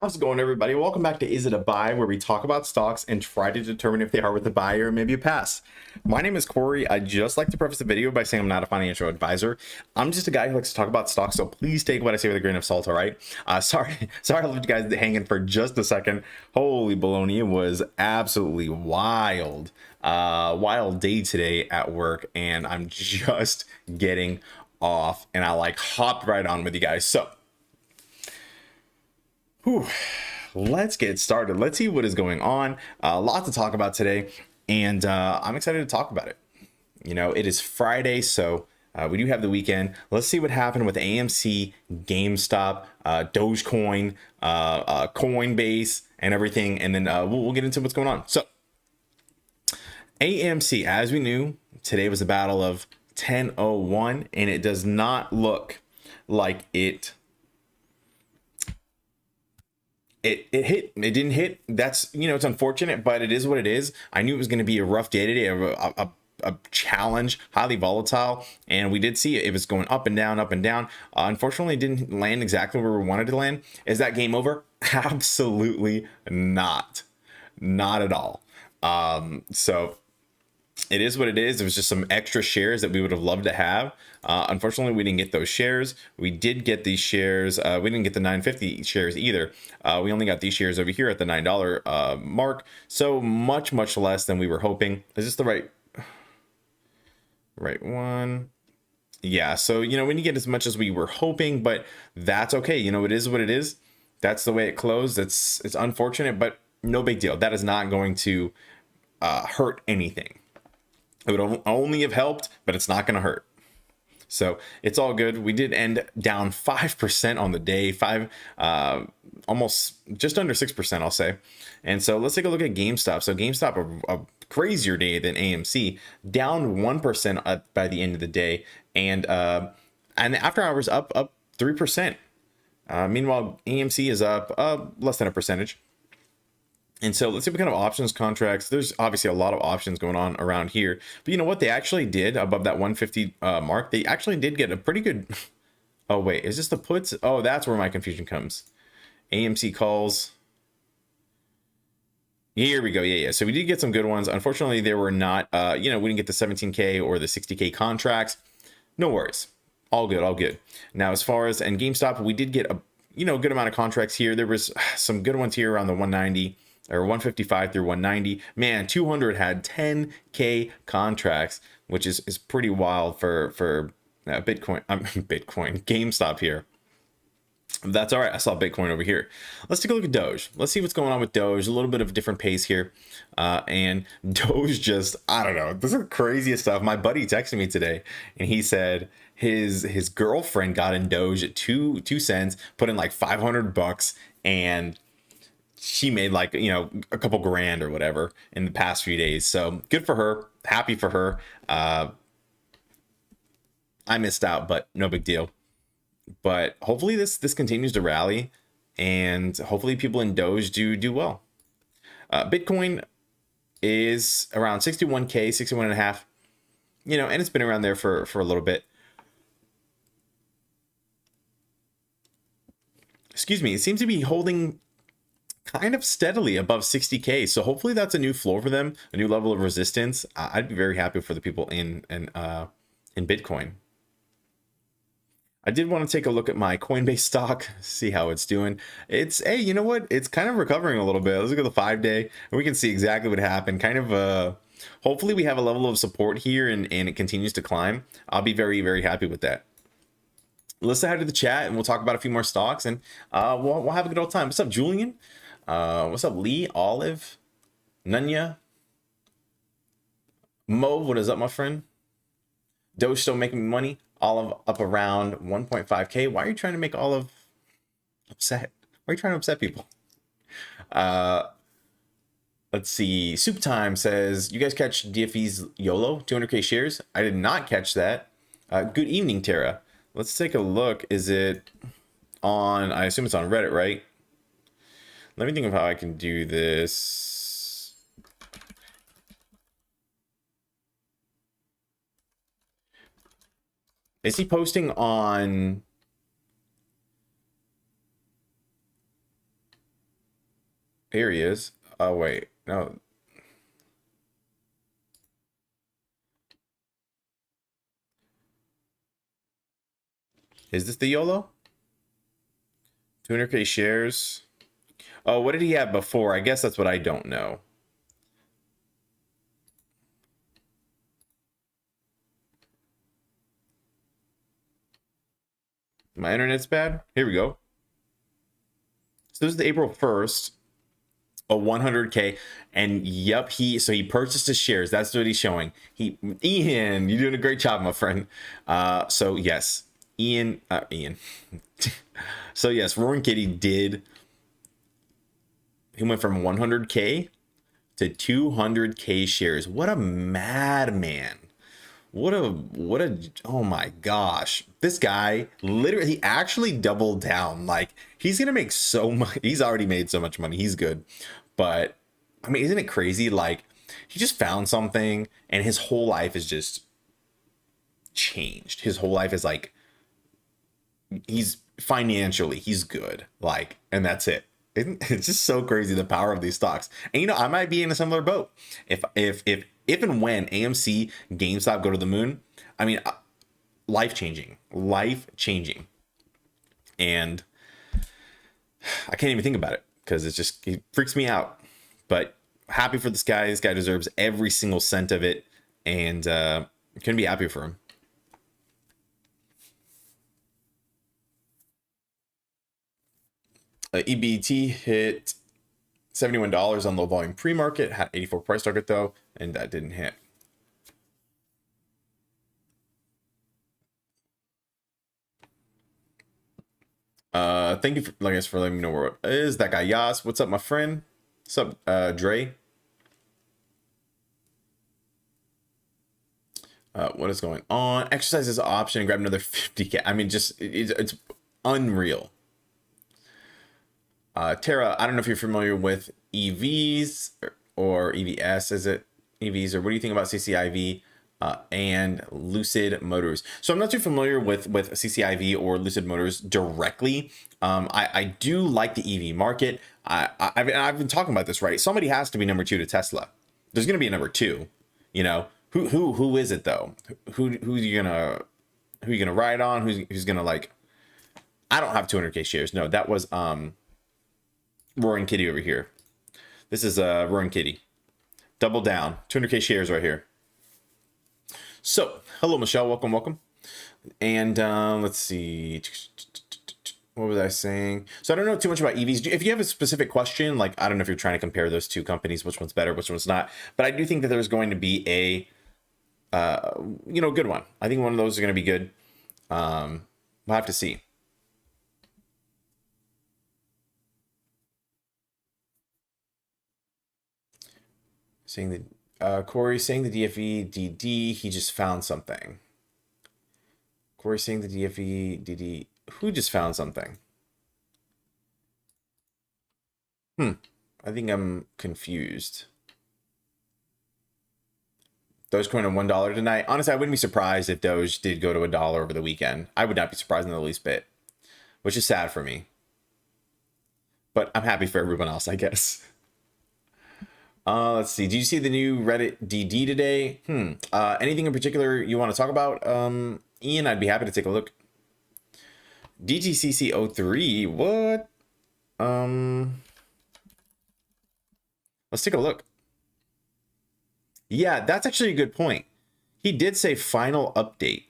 How's it going, everybody? Welcome back to Is It a Buy, where we talk about stocks and try to determine if they are worth a buy or maybe a pass. My name is Corey. I just like to preface the video by saying I'm not a financial advisor. I'm just a guy who likes to talk about stocks, so please take what I say with a grain of salt, all right? Sorry I left you guys hanging for just a second. Holy baloney, it was absolutely wild. Wild day today at work, and I'm just getting off, and I hopped right on with you guys. So, whew, let's get started. Let's see what is going on. A lot to talk about today, and I'm excited to talk about it. You know, it is Friday, so we do have the weekend. Let's see what happened with AMC, GameStop, DOGECOIN, Coinbase, and everything, and then we'll get into what's going on. So, AMC, as we knew, today was a battle of 10:01, and it does not look like it didn't hit. That's, it's unfortunate, but it is what it is. I knew it was going to be a rough day today, a challenge, highly volatile, and we did see it was going up and down, up and down. Unfortunately, it didn't land exactly where we wanted to land. Is that game over? Absolutely not at all. So it is what it is. There was just some extra shares that we would have loved to have. Unfortunately, we didn't get those shares. We did get these shares. We didn't get the 950 shares either. We only got these shares over here at the $9 mark. So much less than we were hoping. Is this the right one? Yeah. So, we didn't get as much as we were hoping, but that's okay. It is what it is. That's the way it closed. It's unfortunate, but no big deal. That is not going to hurt anything. It would only have helped, but it's not going to hurt. So it's all good. We did end down 5% on the day, almost just under 6%, I'll say. And so let's take a look at GameStop. So GameStop, a crazier day than AMC, down 1% by the end of the day, and after hours up 3%. Meanwhile, AMC is up less than a percentage. And so let's see what kind of options contracts. There's obviously a lot of options going on around here. But you know what? They actually did above that 150 mark. They actually did get a pretty good. Oh, wait. Is this the puts? Oh, that's where my confusion comes. AMC calls. Here we go. Yeah. So we did get some good ones. Unfortunately, there were not, we didn't get the 17K or the 60K contracts. No worries. All good. Now, as far as, and GameStop, we did get a, good amount of contracts here. There was some good ones here around the 190. Or 155 through 190. Man, 200 had 10K contracts, which is pretty wild for Bitcoin, GameStop here. That's all right. I saw Bitcoin over here. Let's take a look at Doge. Let's see what's going on with Doge. A little bit of a different pace here. And Doge just, I don't know. This is the craziest stuff. My buddy texted me today and he said his girlfriend got in Doge at 2 cents, put in like $500, and she made a couple grand or whatever in the past few days. So good for her. Happy for her. I missed out, but no big deal. But hopefully this continues to rally, and hopefully people in Doge do well. Bitcoin is around 61K, 61 and a half, and it's been around there for a little bit. Excuse me. It seems to be holding kind of steadily above 60K. So hopefully that's a new floor for them, a new level of resistance. I'd be very happy for the people in Bitcoin. I did want to take a look at my Coinbase stock, see how it's doing. Hey, you know what? It's kind of recovering a little bit. Let's look at the 5-day, and we can see exactly what happened. Kind of, hopefully we have a level of support here and it continues to climb. I'll be very, very happy with that. Let's head to the chat and we'll talk about a few more stocks, and we'll have a good old time. What's up, Julian? What's up, Lee, Olive, Nunya, Mo? What is up, my friend? Doge still making money. Olive up around 1.5K. Why are you trying to make Olive upset? Why are you trying to upset people? Let's see. Soup Time says, you guys catch DFE's YOLO 200K shares? I did not catch that. Good evening, Tara. Let's take a look. Is it on? I assume it's on Reddit, right? Let me think of how I can do this. Is he posting on Here he is. Oh, wait. No. Is this the YOLO? 200K shares. Oh, what did he have before? I guess that's what I don't know. My internet's bad. Here we go. So this is the April 1st. A 100K, and yep, he purchased his shares. That's what he's showing. Ian, you're doing a great job, my friend. So yes, Ian. So yes, Roaring Kitty did. He went from 100K to 200K shares. What a madman! What a oh my gosh, this guy literally, he actually doubled down. Like, he's gonna make so much. He's already made so much money. He's good, but I mean, isn't it crazy? Like, he just found something and his whole life is just changed. His whole life is like, he's financially, he's good, like, and that's it. It's just so crazy, the power of these stocks. And you know, I might be in a similar boat if and when AMC, GameStop go to the moon. I mean, life changing, and I can't even think about it because it freaks me out. But happy for this guy. This guy deserves every single cent of it, and couldn't be happier for him. EBT hit $71 on low volume pre-market, had 84 price target though, and that didn't hit. Thank you for, I guess, for letting me know where it is. That guy Yas, what's up, my friend? What's up, Dre? What is going on? Exercise this option and grab another 50K. I mean, just it's unreal. Tara, I don't know if you're familiar with EVs or EVS, is it EVs, or what do you think about CCIV and Lucid Motors? So I'm not too familiar with CCIV or Lucid Motors directly. I do like the EV market. I've been talking about this, right? Somebody has to be number 2 to Tesla. There's going to be a number 2. You know, who is it though? Who you gonna ride on? Who's gonna, like? I don't have 200K shares. No, that was Roaring Kitty over here. This is Roaring Kitty. Double down. 200K shares right here. So, hello, Michelle. Welcome. And let's see. What was I saying? So I don't know too much about EVs. If you have a specific question, like, I don't know if you're trying to compare those two companies, which one's better, which one's not. But I do think that there's going to be a, good one. I think one of those is going to be good. We'll have to see. Saying that Corey saying the DFE DD, he just found something. Corey saying the DFE DD, who just found something? I think I'm confused. Dogecoin at $1 tonight. Honestly, I wouldn't be surprised if Doge did go to $1 over the weekend. I would not be surprised in the least bit, which is sad for me. But I'm happy for everyone else, I guess. Let's see. Did you see the new Reddit DD today? Anything in particular you want to talk about? Ian, I'd be happy to take a look. DTCC 03. What? Let's take a look. Yeah, that's actually a good point. He did say final update.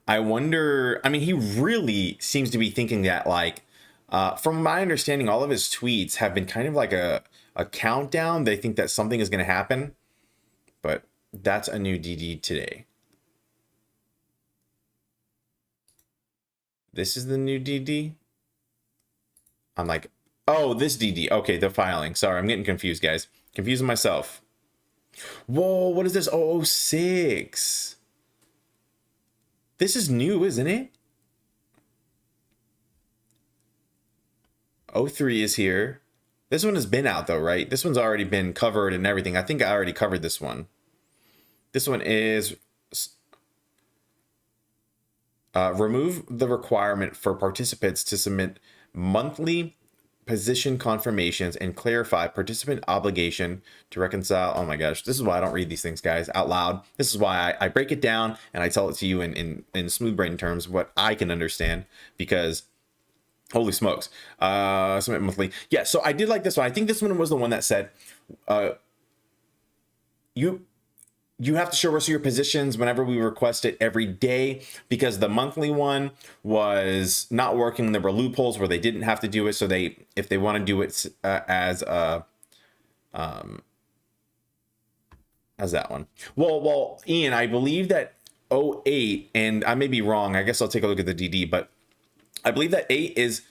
I wonder, I mean, he really seems to be thinking that, like, from my understanding, all of his tweets have been kind of like a countdown. They think that something is going to happen, but that's a new DD today. This is the new DD. I'm like, oh, this DD. Okay, the filing. Sorry, I'm getting confused, guys. Confusing myself. Whoa, what is this? 006. This is new, isn't it? 03 is here. This one has been out though, right? This one's already been covered and everything. I think I already covered this one. This one is remove the requirement for participants to submit monthly position confirmations and clarify participant obligation to reconcile. Oh my gosh, this is why I don't read these things, guys, out loud. This is why I break it down and I tell it to you in smooth brain terms, what I can understand, because holy smokes. Submit monthly. Yeah, so I did like this one. I think this one was the one that said you have to show us your positions whenever we request it every day, because the monthly one was not working. There were loopholes where they didn't have to do it. So if they want to do it as that one. Well, Ian, I believe that 08, and I may be wrong. I guess I'll take a look at the DD, but I believe that 8 is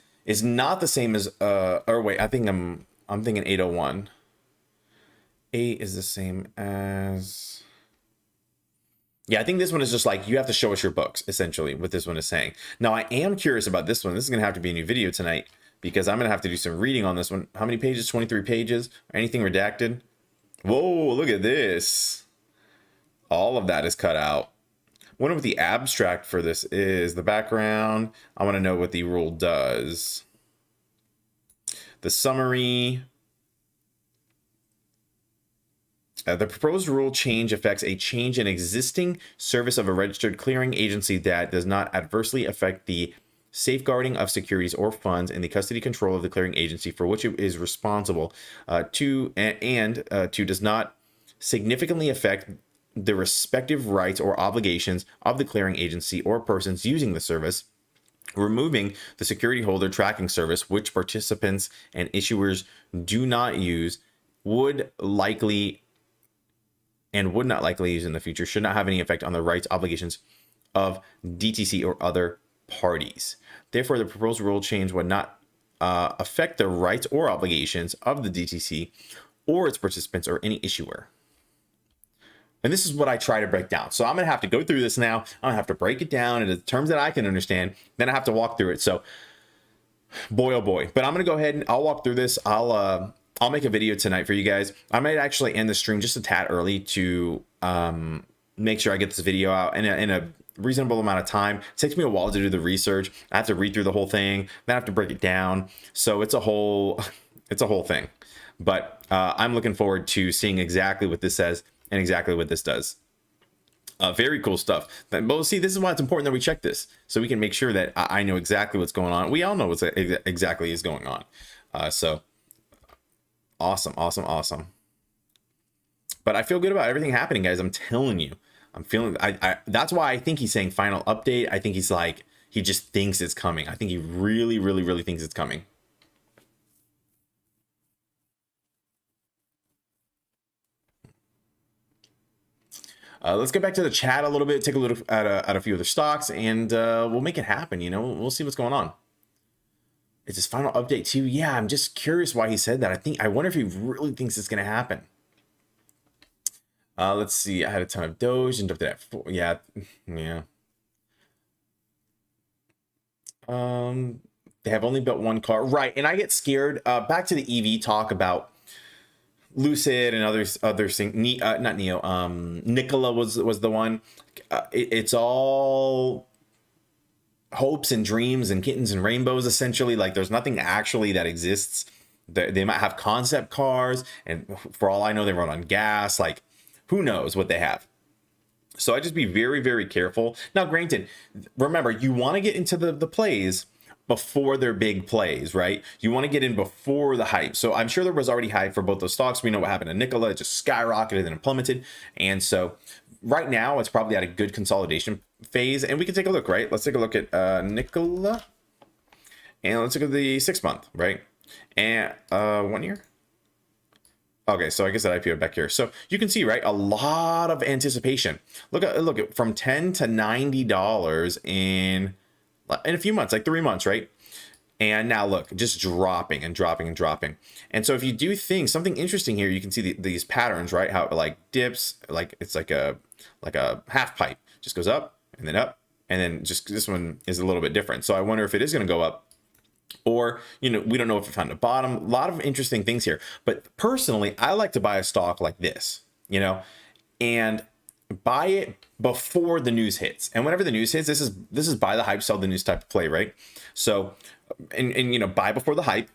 not the same as or wait, I think I'm thinking 801. 8 is the same as, yeah, I think this one is just like, you have to show us your books, essentially, what this one is saying. Now, I am curious about this one. This is going to have to be a new video tonight, because I'm going to have to do some reading on this one. How many pages? 23 pages? Anything redacted? Whoa, look at this. All of that is cut out. I wonder what the abstract for this is. The background. I want to know what the rule does. The summary. The proposed rule change affects a change in existing service of a registered clearing agency that does not adversely affect the safeguarding of securities or funds in the custody control of the clearing agency for which it is responsible, to does not significantly affect the respective rights or obligations of the clearing agency or persons using the service, removing the security holder tracking service, which participants and issuers do not use, would not likely use in the future, should not have any effect on the rights, obligations of DTC or other parties. Therefore, the proposed rule change would not affect the rights or obligations of the DTC or its participants or any issuer. And this is what I try to break down. So I'm going to have to go through this now. I'm going to have to break it down into terms that I can understand. Then I have to walk through it. So boy, oh boy. But I'm going to go ahead and I'll walk through this. I'll make a video tonight for you guys. I might actually end the stream just a tad early to make sure I get this video out in a reasonable amount of time. It takes me a while to do the research. I have to read through the whole thing. Then I have to break it down. So it's a whole thing. But I'm looking forward to seeing exactly what this says and exactly what this does. Very cool stuff. But see, this is why it's important that we check this, so we can make sure that I know exactly what's going on. We all know what's exactly is going on. So awesome. But I feel good about everything happening, guys. I'm telling you, I'm feeling. That's why I think he's saying final update. I think he's like, he just thinks it's coming. I think he really, really, really thinks it's coming. Let's get back to the chat a little bit, take a look at a few other stocks, and we'll make it happen. You know, we'll see what's going on. It's his final update too. Yeah, I'm just curious why he said that. I wonder if he really thinks it's going to happen. Let's see. I had a ton of Doge and dumped it at 4. Yeah. They have only built one car, right? And I get scared. Back to the EV talk about Lucid and other things. Not Neo. Nikola was the one. It's all hopes and dreams and kittens and rainbows, essentially. Like, there's nothing actually that exists. They might have concept cars, and for all I know, they run on gas. Like, who knows what they have? So I just be very, very careful. Now, granted, remember, you want to get into the plays before they're big plays, right? You want to get in before the hype. So I'm sure there was already hype for both those stocks. We know what happened to Nikola. It just skyrocketed and plummeted. And so right now it's probably at a good consolidation phase. And we can take a look, right? Let's take a look at Nikola. And let's look at the 6 month, right? And 1 year. Okay, so I guess that IPO back here. So you can see, right, a lot of anticipation. Look at from $10 to $90 in a few months, like 3 months, right? And now look, just dropping and dropping and dropping. And so if you do things, something interesting here, you can see these patterns, right? How it like dips, like it's like a half pipe, just goes up, and then just this one is a little bit different. So I wonder if it is going to go up. Or, you know, we don't know if it found a bottom. A lot of interesting things here. But personally, I like to buy a stock like this, you know, and buy it before the news hits. And whenever the news hits, this is buy the hype, sell the news type of play, right? So, and you know, buy before the hype,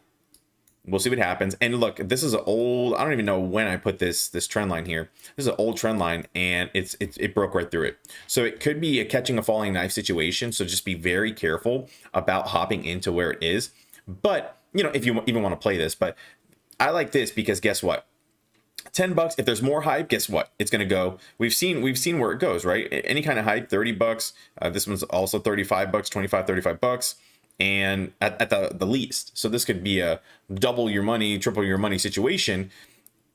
We'll see what happens. And look, this is an old, I don't even know when I put this trend line here. This is an old trend line, and it broke right through it. So it could be a catching a falling knife situation. So just be very careful about hopping into where it is. But, you know, if you even want to play this, but I like this because guess what? $10, if there's more hype, guess what? It's going to go. We've seen where it goes, right? Any kind of hype, $30. This one's also $35, 25, $35. And at the least. So this could be a double your money, triple your money situation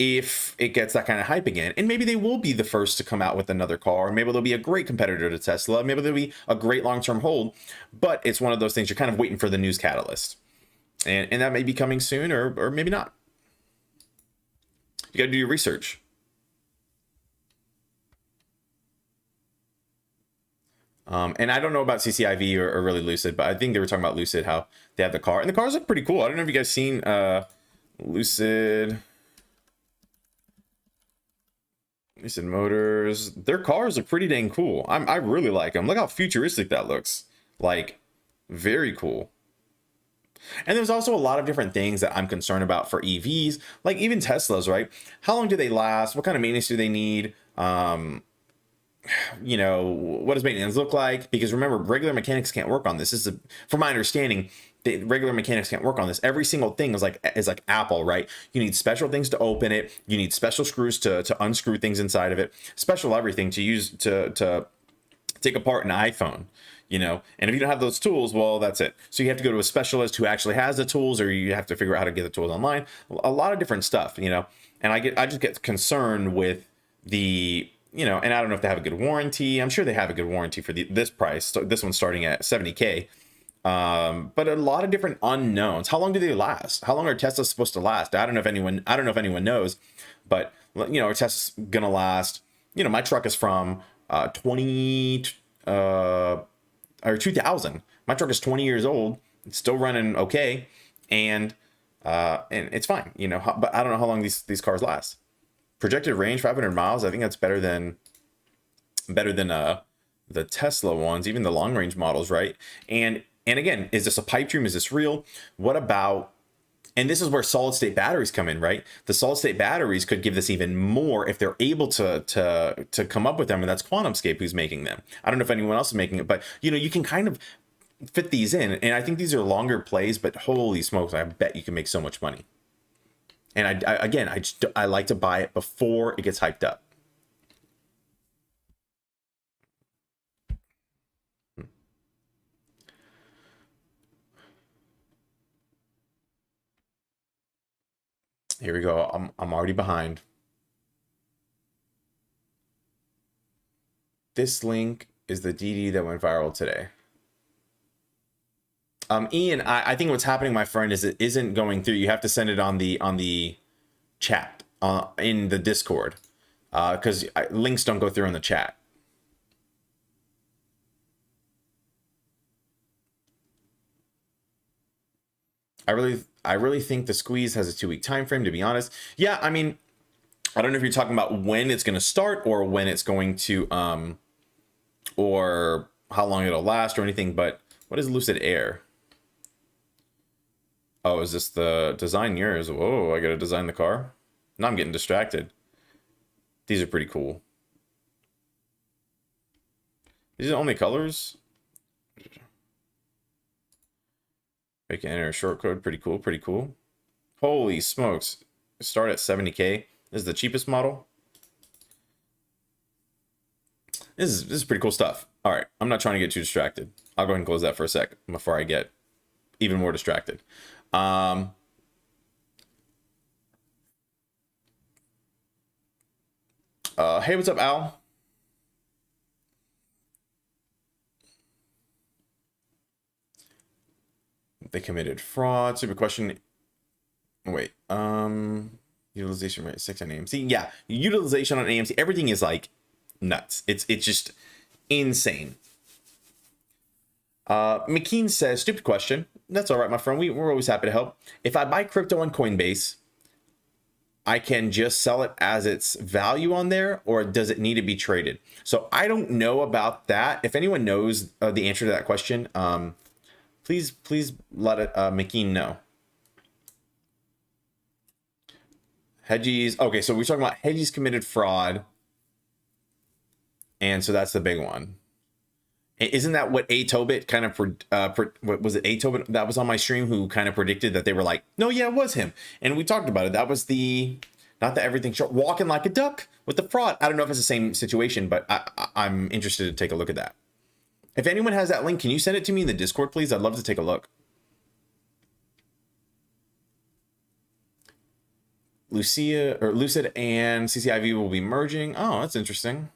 if it gets that kind of hype again. And maybe they will be the first to come out with another car. Maybe they'll be a great competitor to Tesla. Maybe they'll be a great long-term hold. But it's one of those things you're kind of waiting for the news catalyst. And that may be coming soon or maybe not. You got to do your research. And I don't know about CCIV or really Lucid, but I think they were talking about Lucid, how they have the car. And the cars look pretty cool. I don't know if you guys seen Lucid Motors. Their cars are pretty dang cool. I really like them. Look how futuristic that looks. Like, very cool. And there's also a lot of different things that I'm concerned about for EVs, like even Teslas, right? How long do they last? What kind of maintenance do they need? You know, what does maintenance look like? Because remember, regular mechanics can't work on this. This is from my understanding, the regular mechanics can't work on this. Every single thing is like Apple, right? You need special things to open it. You need special screws to unscrew things inside of it. Special everything to use to take apart an iPhone, you know. And if you don't have those tools, well, that's it. So you have to go to a specialist who actually has the tools, or you have to figure out how to get the tools online. A lot of different stuff, you know. And I just get concerned with the, you know, and I don't know if they have a good warranty. I'm sure they have a good warranty for this price. So this one's starting at $70K. But a lot of different unknowns. How long do they last? How long are Teslas supposed to last? I don't know if anyone knows, but you know, are Tesla's gonna last? You know, my truck is from 2000. My truck is 20 years old. It's still running okay, and it's fine. You know, but I don't know how long these cars last. Projected range 500 miles. I think that's better than the Tesla ones, even the long range models, right? And again, is this a pipe dream? Is this real? What about, and this is where solid state batteries come in, right? The solid state batteries could give this even more if they're able to come up with them, and that's QuantumScape who's making them. I don't know if anyone else is making it, but you know, you can kind of fit these in, and I think these are longer plays, but holy smokes, I bet you can make so much money. And I like to buy it before it gets hyped up. Here we go. I'm already behind. This link is the DD that went viral today. Ian, I think what's happening, my friend, is it isn't going through. You have to send it on the chat in the Discord, because links don't go through in the chat. I really think the squeeze has a 2-week time frame, to be honest. Yeah, I mean, I don't know if you're talking about when it's going to start or when it's going to or how long it'll last or anything, but what is Lucid Air? Oh, is this the design yours? Whoa, I gotta design the car. Now I'm getting distracted. These are pretty cool. These are the only colors. I can enter a short code. Pretty cool, pretty cool. Holy smokes. Start at 70K. This is the cheapest model. This is pretty cool stuff. All right, I'm not trying to get too distracted. I'll go ahead and close that for a sec before I get even more distracted. Hey, what's up, Al? They committed fraud. Super question. Wait, utilization rate 6 on AMC. Yeah, utilization on AMC. Everything is like nuts. It's just insane. McKean says, stupid question. That's all right, my friend. We're always happy to help. If I buy crypto on Coinbase, I can just sell it as its value on there, or does it need to be traded? So I don't know about that. If anyone knows the answer to that question, please let McKean know. Hedgies. Okay, so we're talking about Hedgies committed fraud. And so that's the big one. Isn't that what A Tobit kind of what was it, A Tobit that was on my stream who kind of predicted that they were like, no, yeah, it was him. And we talked about it. That was the, not the everything short, walking like a duck with the fraud. I don't know if it's the same situation, but I'm interested to take a look at that. If anyone has that link, can you send it to me in the Discord, please? I'd love to take a look. Lucia or Lucid and CCIV will be merging. Oh, that's interesting.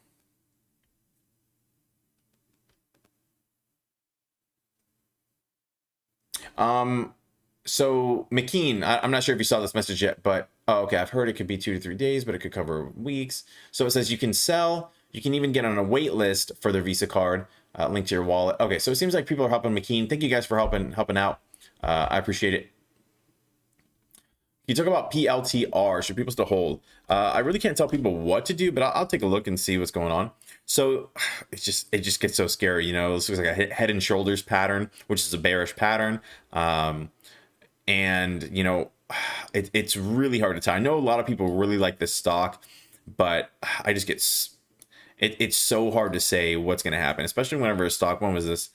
So McKean, I'm not sure if you saw this message yet, but oh, okay, I've heard it could be 2 to 3 days, but it could cover weeks. So it says you can sell, you can even get on a wait list for their Visa card, linked to your wallet. Okay, so it seems like people are helping McKean. Thank you guys for helping out. I appreciate it. You talk about PLTR. Should people still hold? I really can't tell people what to do, but I'll take a look and see what's going on. So it just gets so scary, you know. This looks like a head and shoulders pattern, which is a bearish pattern. And you know, it's really hard to tell. I know a lot of people really like this stock, but I just get it's so hard to say what's going to happen, especially whenever a stock, when was this?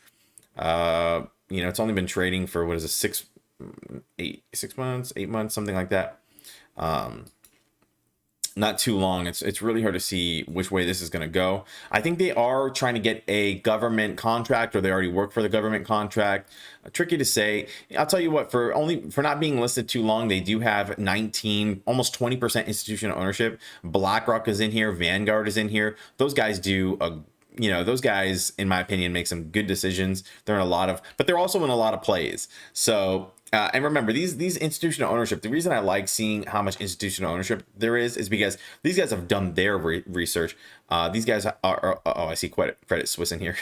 You know, it's only been trading for, what is it, 6 months, 8 months, something like that. Not too long. It's really hard to see which way this is going to go. I think they are trying to get a government contract, or they already work for the government contract. Tricky to say. I'll tell you what, for not being listed too long, they do have 19, almost 20% institutional ownership. BlackRock is in here. Vanguard is in here. Those guys do a, you know, those guys, in my opinion, make some good decisions. They're in a lot of, but they're also in a lot of plays. So, and remember, these institutional ownership, the reason I like seeing how much institutional ownership there is because these guys have done their research. These guys are oh, I see Credit Suisse in here.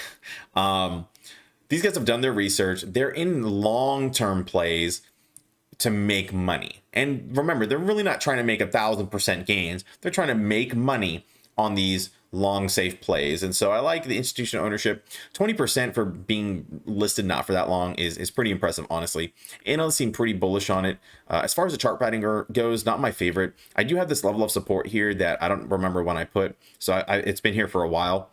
These guys have done their research. They're in long-term plays to make money. And remember, they're really not trying to make 1,000% gains. They're trying to make money on these long safe plays. And so I like the institutional ownership. 20% for being listed not for that long is pretty impressive, honestly. Analysts seem pretty bullish on it. As far as the chart pattern goes, not my favorite. I do have this level of support here that I don't remember when I put, so it's been here for a while.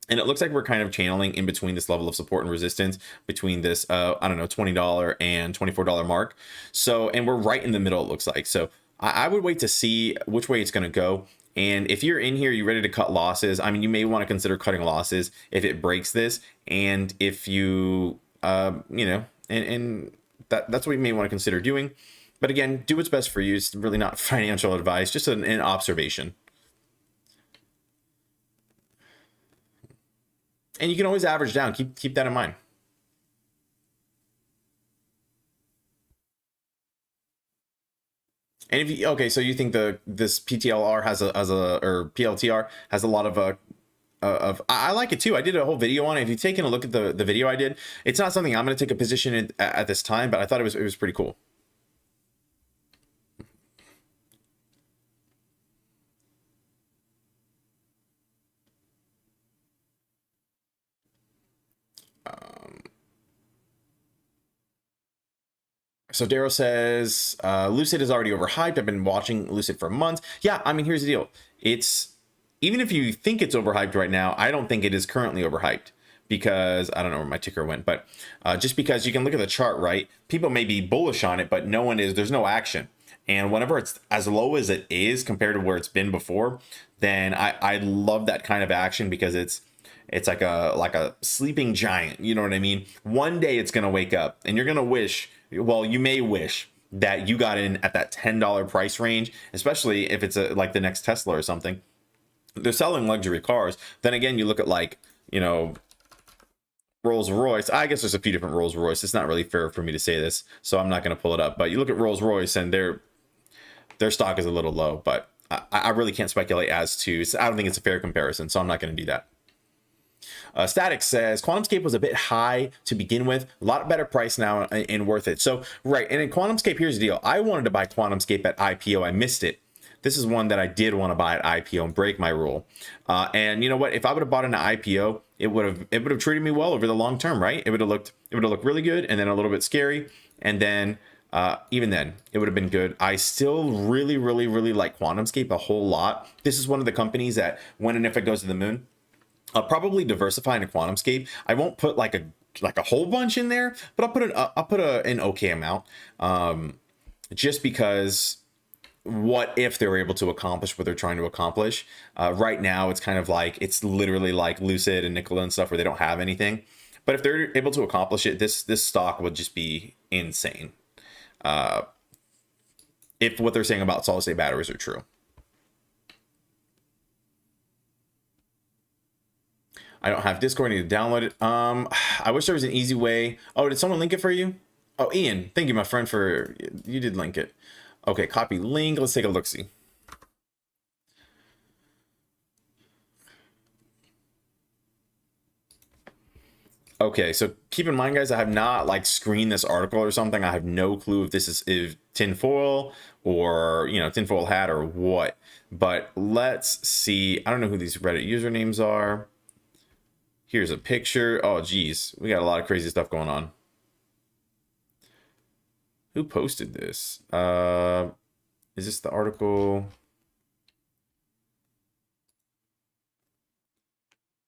And it looks like we're kind of channeling in between this level of support and resistance between this, I don't know, $20 and $24 mark. So, and we're right in the middle, it looks like. So I would wait to see which way it's going to go. And if you're in here, you're ready to cut losses. I mean, you may want to consider cutting losses if it breaks this. And if you, you know, and that's what you may want to consider doing. But again, do what's best for you. It's really not financial advice, just an observation. And you can always average down. Keep that in mind. And if you, okay, so you think this PTLR has or PLTR has a lot of I like it too. I did a whole video on it. If you've taken a look at the video I did, it's not something I'm going to take a position in at this time, but I thought it was pretty cool. So Daryl says, Lucid is already overhyped. I've been watching Lucid for months. Yeah, I mean, here's the deal. Even if you think it's overhyped right now, I don't think it is currently overhyped, because I don't know where my ticker went, but just because you can look at the chart, right? People may be bullish on it, but there's no action. And whenever it's as low as it is compared to where it's been before, then I love that kind of action, because it's like a sleeping giant. You know what I mean? One day it's going to wake up, and you're going to wish, well, you may wish that you got in at that $10 price range, especially if it's like the next Tesla or something. They're selling luxury cars. Then again, you look at, like, you know, Rolls Royce. I guess there's a few different Rolls Royce. It's not really fair for me to say this, so I'm not going to pull it up. But you look at Rolls Royce, and their stock is a little low. But I really can't speculate as to. I don't think it's a fair comparison, so I'm not going to do that. Static says QuantumScape was a bit high to begin with, a lot better price now and worth it. So right, and in QuantumScape, here's the deal. I wanted to buy QuantumScape at IPO. I missed it. This is one that I did want to buy at IPO and break my rule. And you know what? If I would have bought an IPO, it would have treated me well over the long term, right? It would have looked really good, and then a little bit scary, and then even then it would have been good. I still really like QuantumScape a whole lot. This is one of the companies that when and if it goes to the moon, I'll probably diversify into QuantumScape. I won't put like a whole bunch in there, but I'll put an okay amount, just because what if they were able to accomplish what they're trying to accomplish. Right now it's kind of like, it's literally like Lucid and Nikola and stuff where they don't have anything, but if they're able to accomplish it, this stock would just be insane, if what they're saying about solid state batteries are true. I don't have Discord. I need to download it. I wish there was an easy way. Oh, did someone link it for you? Oh, Ian, thank you, my friend, for you did link it. Okay, copy link. Let's take a look. See. Okay, so keep in mind, guys, I have not like screened this article or something. I have no clue if this is tinfoil or, you know, tinfoil hat or what. But let's see. I don't know who these Reddit usernames are. Here's a picture. Oh, geez. We got a lot of crazy stuff going on. Who posted this? Is this the article?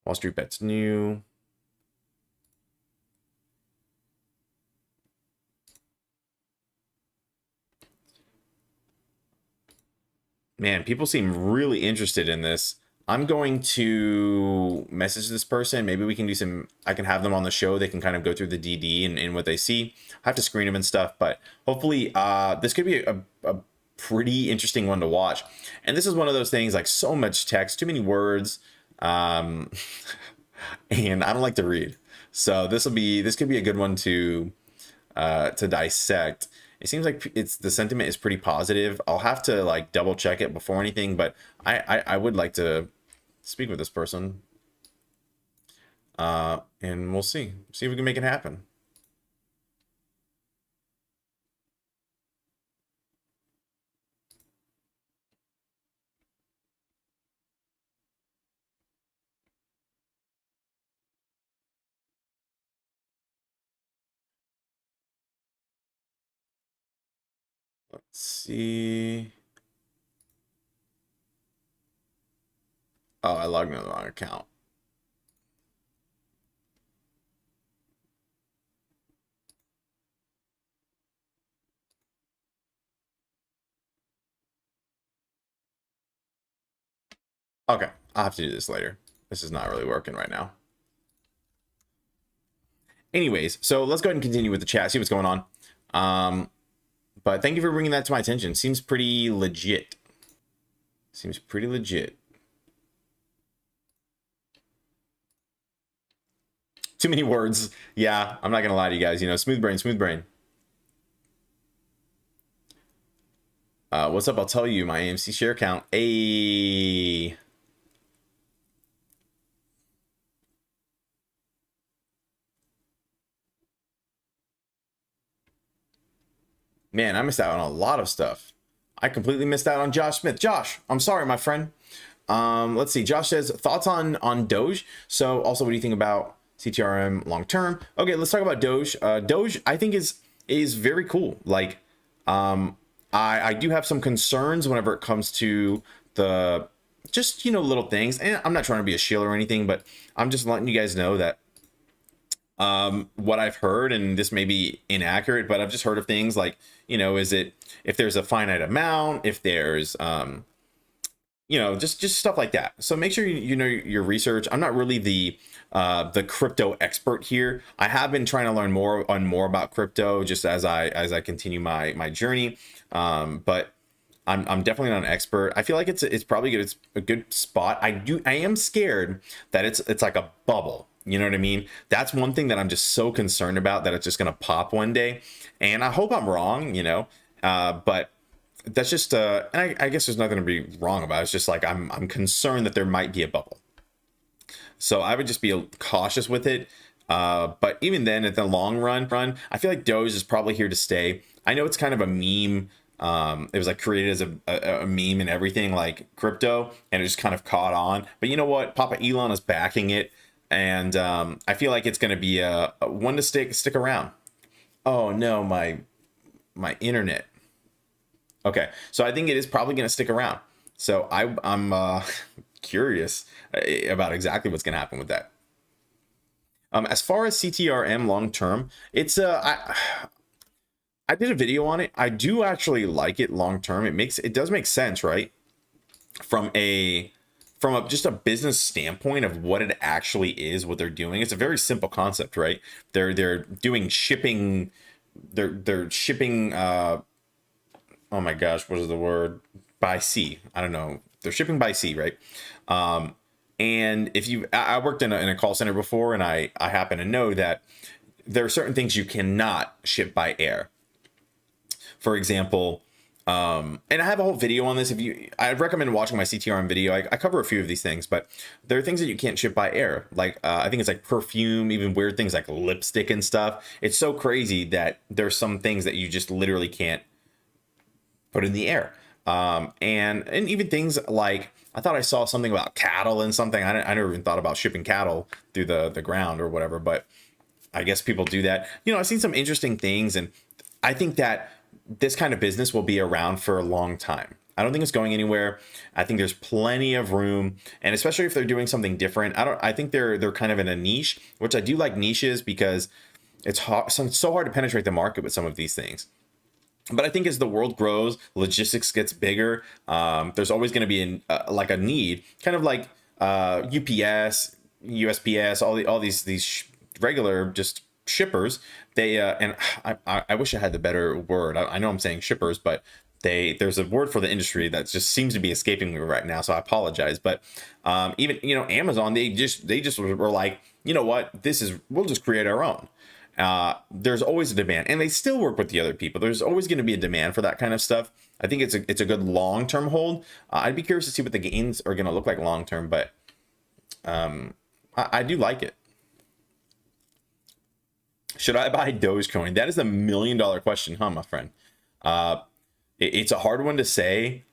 Wall Street Bets New. Man, people seem really interested in this. I'm going to message this person. Maybe we can do some, I can have them on the show. They can kind of go through the DD and what they see. I have to screen them and stuff, but hopefully this could be a pretty interesting one to watch. And this is one of those things, like so much text, too many words. And I don't like to read. So this could be a good one to dissect. It seems like the sentiment is pretty positive. I'll have to like double check it before anything, but I would like to speak with this person. And we'll see if we can make it happen. Let's see. Oh, I logged into the wrong account. Okay, I'll have to do this later. This is not really working right now. Anyways, so let's go ahead and continue with the chat, see what's going on. But thank you for bringing that to my attention. Seems pretty legit. Seems pretty legit. Too many words. Yeah, I'm not gonna lie to you guys. You know, smooth brain, smooth brain. What's up? I'll tell you my AMC share count. Man, I missed out on a lot of stuff. I completely missed out on Josh Smith. Josh, I'm sorry, my friend. Let's see. Josh says thoughts on Doge. So also, what do you think about CTRM long term? Okay, let's talk about Doge. Doge, I think is very cool. Like, I do have some concerns whenever it comes to the just, you know, little things. And I'm not trying to be a shill or anything, but I'm just letting you guys know that what I've heard, and this may be inaccurate, but I've just heard of things like, you know, is it if there's a finite amount, if there's you know, just stuff like that. So make sure you know your research. I'm not really the crypto expert here. I have been trying to learn more about crypto just as I continue my journey. But I'm definitely not an expert. I feel like it's probably good. It's a good spot. I am scared that it's like a bubble. You know what I mean? That's one thing that I'm just so concerned about, that it's just gonna pop one day. And I hope I'm wrong, you know. But that's just and I guess there's nothing to be wrong about. It's just like I'm concerned that there might be a bubble. So I would just be cautious with it. But even then, at the long run, I feel like Doge is probably here to stay. I know it's kind of a meme. It was like created as a meme and everything, like crypto, and it just kind of caught on. But you know what? Papa Elon is backing it, and I feel like it's going to be a one to stick around. Oh no, my my internet. Okay, so I think it is probably going to stick around. So I'm curious about exactly what's going to happen with that. As far as CTRM long term, it's I did a video on it. I do actually like it long term. It does make sense, right? From just a business standpoint of what it actually is, what they're doing. It's a very simple concept, right? They're doing shipping. They're shipping. Oh my gosh, what is the word? By sea. I don't know. They're shipping by sea, right? And if I worked in a call center before, and I happen to know that there are certain things you cannot ship by air. For example, and I have a whole video on this. I recommend watching my CTRM video. I cover a few of these things, but there are things that you can't ship by air. Like I think it's like perfume, even weird things like lipstick and stuff. It's so crazy that there's some things that you just literally can't put in the air. And even things like, I thought I saw something about cattle and something. I never even thought about shipping cattle through the ground or whatever, but I guess people do that. I've seen some interesting things, and I think that this kind of business will be around for a long time. I don't think it's going anywhere. I think there's plenty of room, and especially if they're doing something different. I think they're kind of in a niche, which I do like niches because it's so hard to penetrate the market with some of these things. But I think as the world grows, logistics gets bigger. There's always going to be a need, kind of like UPS, USPS, all these regular just shippers. They and I wish I had the better word. I know I'm saying shippers, but there's a word for the industry that just seems to be escaping me right now, so I apologize. But even Amazon, they just were like, you know what, we'll just create our own. There's always a demand, and they still work with the other people. There's always going to be a demand for that kind of stuff. I think it's a good long-term hold. I'd be curious to see what the gains are going to look like long-term, but I do like it. Should I buy Dogecoin? That is a $1 million question, huh, my friend? It's a hard one to say.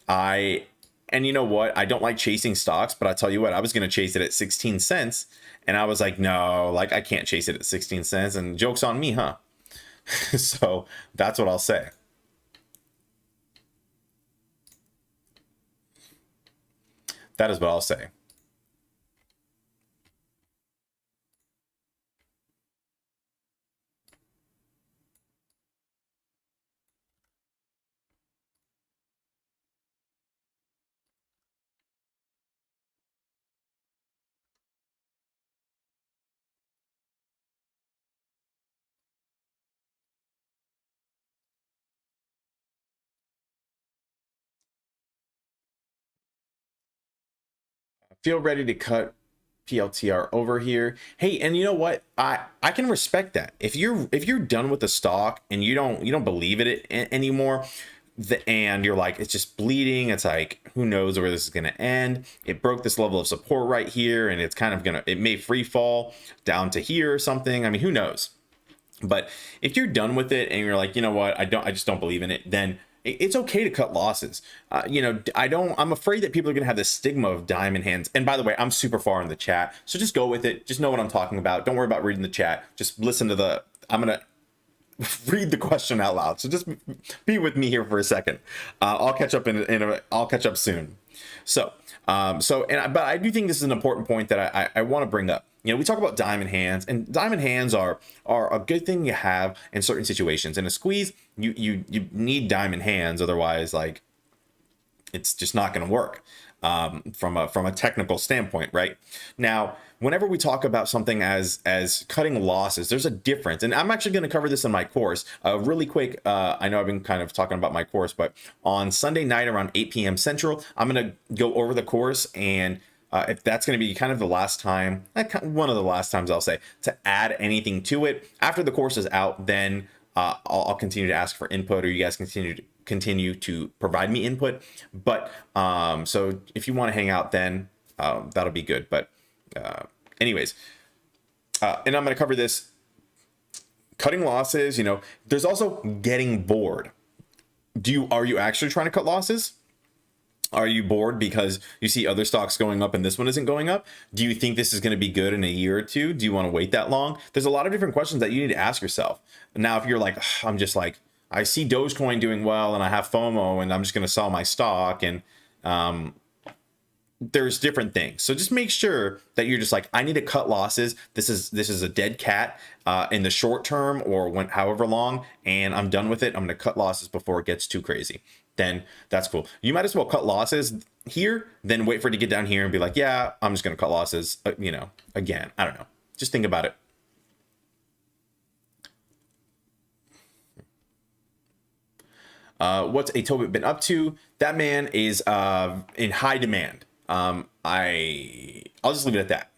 And you know what? I don't like chasing stocks, but I tell you what, I was going to chase it at 16 cents. And I was like, no, like I can't chase it at 16 cents. And joke's on me, huh? So that's what I'll say. That is what I'll say. Feel ready to cut PLTR over here. Hey, and you know what? I can respect that. If you're done with the stock and you don't believe in it anymore, and you're like, it's just bleeding. It's like, who knows where this is going to end? It broke this level of support right here, and it's kind of it may free fall down to here or something. I mean, who knows? But if you're done with it and you're like, you know what, I just don't believe in it, then it's okay to cut losses. I'm afraid that people are going to have this stigma of diamond hands. And by the way, I'm super far in the chat, so just go with it. Just know what I'm talking about. Don't worry about reading the chat. Just listen to I'm going to read the question out loud. So just be with me here for a second. I'll catch up I'll catch up soon. But I do think this is an important point that I want to bring up. We talk about diamond hands, and diamond hands are a good thing you have in certain situations. In a squeeze, you need diamond hands, otherwise, like, it's just not going to work from a technical standpoint, right? Now, whenever we talk about something as cutting losses, there's a difference, and I'm actually going to cover this in my course really quick. I know I've been kind of talking about my course, but on Sunday night around 8 p.m. Central, I'm going to go over the course, and if that's going to be kind of the last time, one of the last times I'll say, to add anything to it. After the course is out, then I'll continue to ask for input, or you guys continue to provide me input. But so if you want to hang out, then that'll be good. But anyways, and I'm going to cover this cutting losses. There's also getting bored. Are you actually trying to cut losses? Are you bored because you see other stocks going up and this one isn't going up? Do you think this is going to be good in a year or two? Do you want to wait that long? There's a lot of different questions that you need to ask yourself. Now, if you're like, I'm I see Dogecoin doing well and I have FOMO and I'm just going to sell my stock. And there's different things. So just make sure that you're just like, I need to cut losses. This is a dead cat in the short term or however long, and I'm done with it. I'm going to cut losses before it gets too crazy. Then that's cool. You might as well cut losses here, then wait for it to get down here and be like, yeah, I'm just going to cut losses, again. I don't know. Just think about it. What's a Tobit been up to? That man is in high demand. I'll just leave it at that.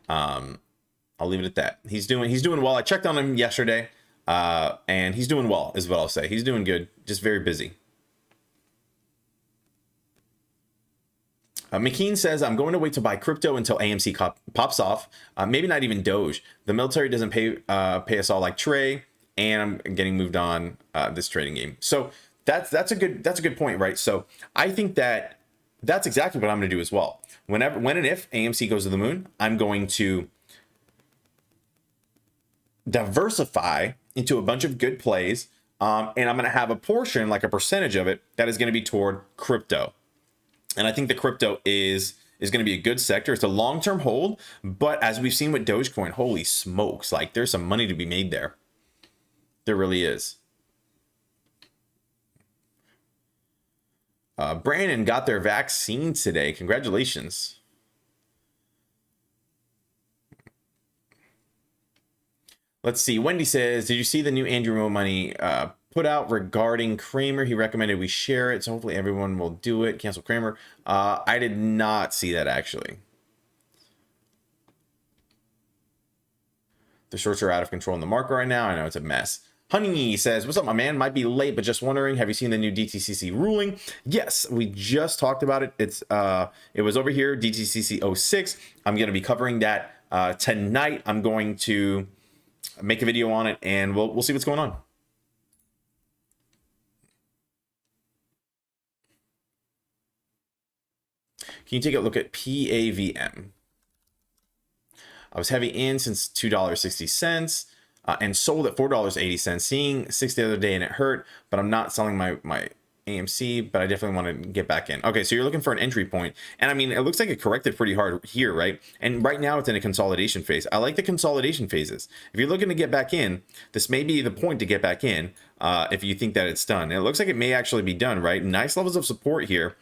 I'll leave it at that. He's doing well. I checked on him yesterday, and he's doing well is what I'll say. He's doing good, just very busy. McKean says, I'm going to wait to buy crypto until AMC pops off. Maybe not even Doge. The military doesn't pay us all like Trey, and I'm getting moved on this trading game. So that's a good point, right? So I think that's exactly what I'm going to do as well. When and if AMC goes to the moon, I'm going to diversify into a bunch of good plays, and I'm going to have a portion, like a percentage of it, that is going to be toward crypto. And I think the crypto is going to be a good sector. It's a long-term hold, but as we've seen with Dogecoin, holy smokes, like there's some money to be made there. There really is. Brandon got their vaccine today. Congratulations. Let's see. Wendy says, did you see the new Andrew Mo money put out regarding Kramer? He recommended we share it, so hopefully everyone will do it. Cancel Kramer. I did not see that, actually. The shorts are out of control in the market right now. I know it's a mess. Honey says, what's up, my man? Might be late, but just wondering, have you seen the new DTCC ruling? Yes, we just talked about it. It was over here, DTCC 06. I'm going to be covering that tonight. I'm going to make a video on it, and we'll see what's going on. Can you take a look at PAVM? I was heavy in since $2.60 and sold at $4.80. Seeing 6 the other day and it hurt, but I'm not selling my AMC, but I definitely want to get back in. Okay, so you're looking for an entry point. And I mean, it looks like it corrected pretty hard here, right? And right now it's in a consolidation phase. I like the consolidation phases. If you're looking to get back in, this may be the point to get back in if you think that it's done. And it looks like it may actually be done, right? Nice levels of support here.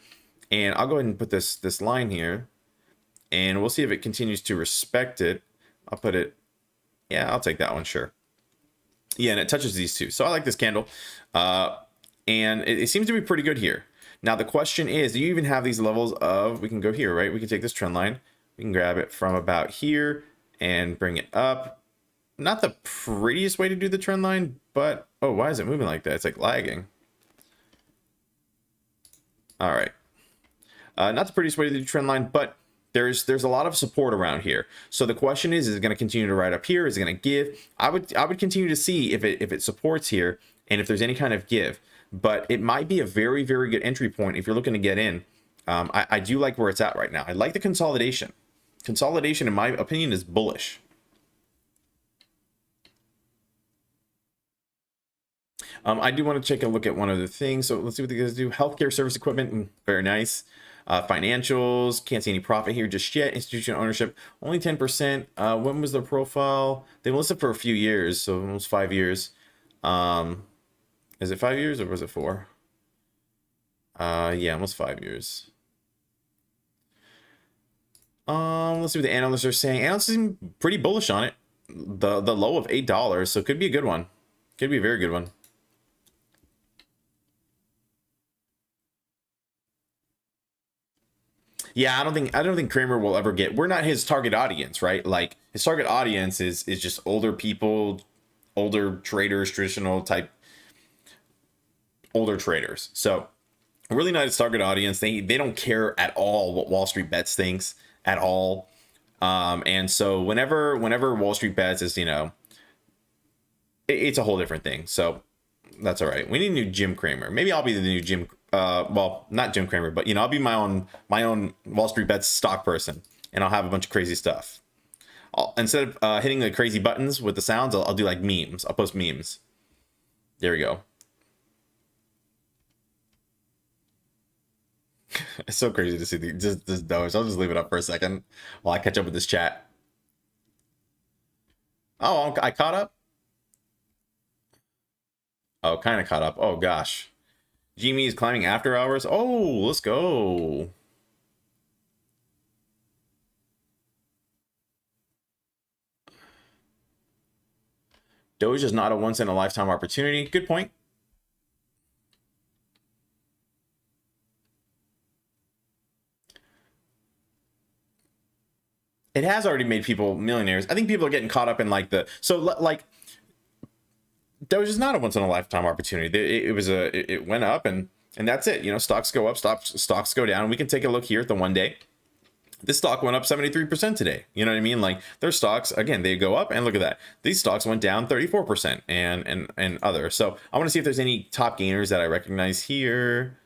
And I'll go ahead and put this line here, and we'll see if it continues to respect it. I'll put it, yeah, I'll take that one, sure. Yeah, and it touches these two. So I like this candle. And it seems to be pretty good here. Now, the question is, do you even have these levels of, we can go here, right? We can take this trend line. We can grab it from about here and bring it up. Not the prettiest way to do the trend line, but, oh, why is it moving like that? It's like lagging. All right. Not the prettiest way to do the trend line, but there's a lot of support around here. So the question is it going to continue to ride up here? Is it going to give? I would continue to see if it supports here and if there's any kind of give. But it might be a very, very good entry point if you're looking to get in. I do like where it's at right now. I like the consolidation. Consolidation, in my opinion, is bullish. I do want to take a look at one other thing. So let's see what they guys do. Healthcare service equipment, very nice. Financials, can't see any profit here just yet. Institutional ownership, only 10%. When was their profile? They listed for a few years, so almost 5 years. Is it 5 years or was it 4? Yeah, almost 5 years. Let's see what the analysts are saying. Analysts seem pretty bullish on it. The low of $8, so it could be a good one. Could be a very good one. Yeah, I don't think Kramer will ever get. We're not his target audience, right? Like his target audience is just older people, older traders, traditional type older traders. So really not his target audience. They don't care at all what Wall Street Bets thinks at all. And so whenever Wall Street Bets is, it's a whole different thing. So that's all right. We need a new Jim Cramer. Maybe I'll be the new Jim. Well, not Jim Cramer, but I'll be my own Wall Street Bets stock person, and I'll have a bunch of crazy stuff. Instead of hitting the crazy buttons with the sounds, I'll do like memes. I'll post memes. There we go. It's so crazy to see this Doge. I'll just leave it up for a second while I catch up with this chat. Oh, I caught up. Oh, kind of caught up. Oh gosh. GME is climbing after hours. Oh, let's go. Doge is not a once in a lifetime opportunity. Good point. It has already made people millionaires. I think people are getting caught up in like like Doge is not a once in a lifetime opportunity. It went up and that's it. You know, stocks go up, stocks go down. We can take a look here at the 1 day. This stock went up 73% today. You know what I mean? Like their stocks, again, they go up and look at that. These stocks went down 34% and others. So I want to see if there's any top gainers that I recognize here.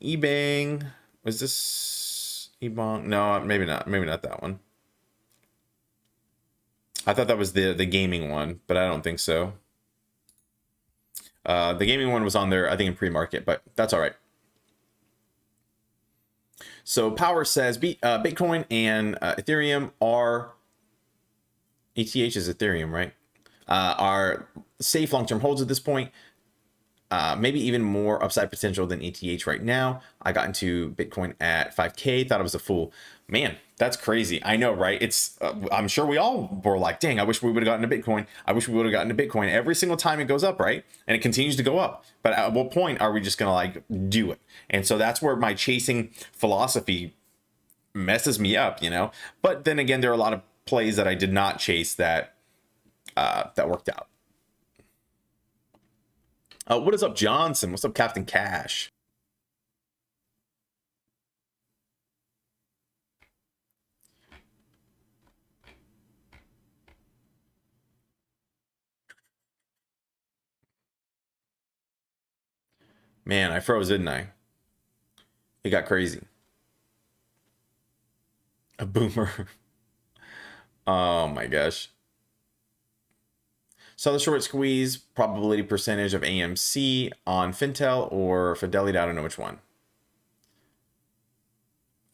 eBang. Was this eBong? No, maybe not. Maybe not that one. I thought that was the gaming one, but I don't think so. The gaming one was on there, I think, in pre-market, but that's all right. So Power says Bitcoin and Ethereum are ETH is Ethereum, right? Are safe long-term holds at this point. Maybe even more upside potential than ETH right now. I got into Bitcoin at 5K, thought it was a fool. Man, that's crazy. I know, right? It's I'm sure we all were like, dang, I wish we would have gotten into Bitcoin. I wish we would have gotten into Bitcoin every single time it goes up, right? And it continues to go up. But at what point are we just gonna like do it? And so that's where my chasing philosophy messes me up, you know. But then again, there are a lot of plays that I did not chase that worked out. What is up, Johnson? What's up, Captain Cash? Man, I froze, didn't I? It got crazy. A boomer. Oh my gosh. So the short squeeze probability percentage of AMC on Fintel or Fidelity. I don't know which one.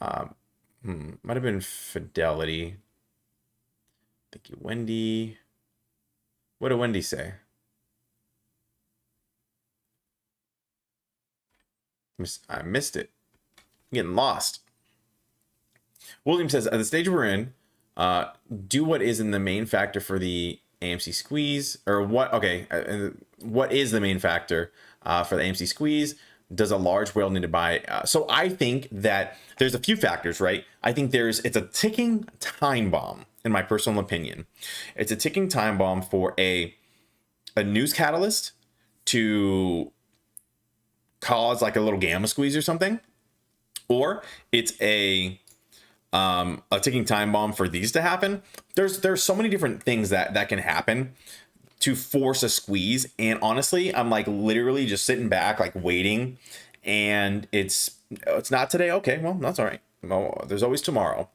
Might have been Fidelity. Thank you, Wendy. What did Wendy say? I missed it. I'm getting lost. William says, at the stage we're in, do what is in the main factor for the AMC squeeze, or what? Okay, what is the main factor for the AMC squeeze? Does a large whale need to buy? So I think that there's a few factors, right? I think it's a ticking time bomb, in my personal opinion. It's a ticking time bomb for a news catalyst to cause like a little gamma squeeze or something, or it's a ticking time bomb for these to happen. There's so many different things that can happen to force a squeeze, and honestly, I'm like literally just sitting back, like waiting, and it's not today. Okay, well, that's all right. Well, there's always tomorrow,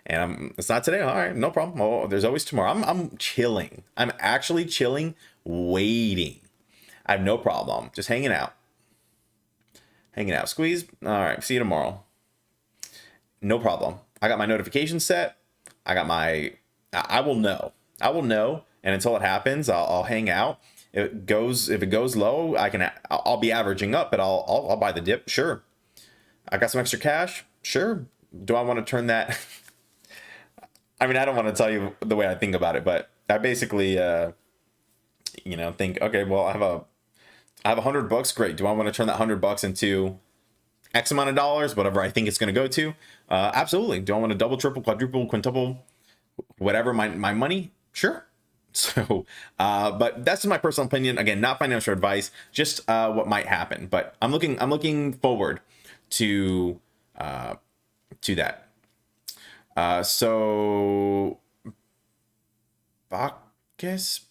and it's not today. All right, no problem. Oh, there's always tomorrow. I'm chilling. I'm actually chilling, waiting. I have no problem, just hanging out. Squeeze. All right, see you tomorrow. No problem. I got my notification set. I will know. And until it happens, I'll hang out. If it goes low, I'll be averaging up, but I'll buy the dip. Sure. I got some extra cash. Sure. Do I want to turn that? I mean, I don't want to tell you the way I think about it, but I basically, think, okay, well, I have $100. Great. Do I want to turn that $100 into X amount of dollars, whatever I think it's going to go to? Absolutely. Do I want to double, triple, quadruple, quintuple, whatever my money? Sure. So, but that's my personal opinion. Again, not financial advice, just what might happen. But I'm looking forward to that. So Bacchus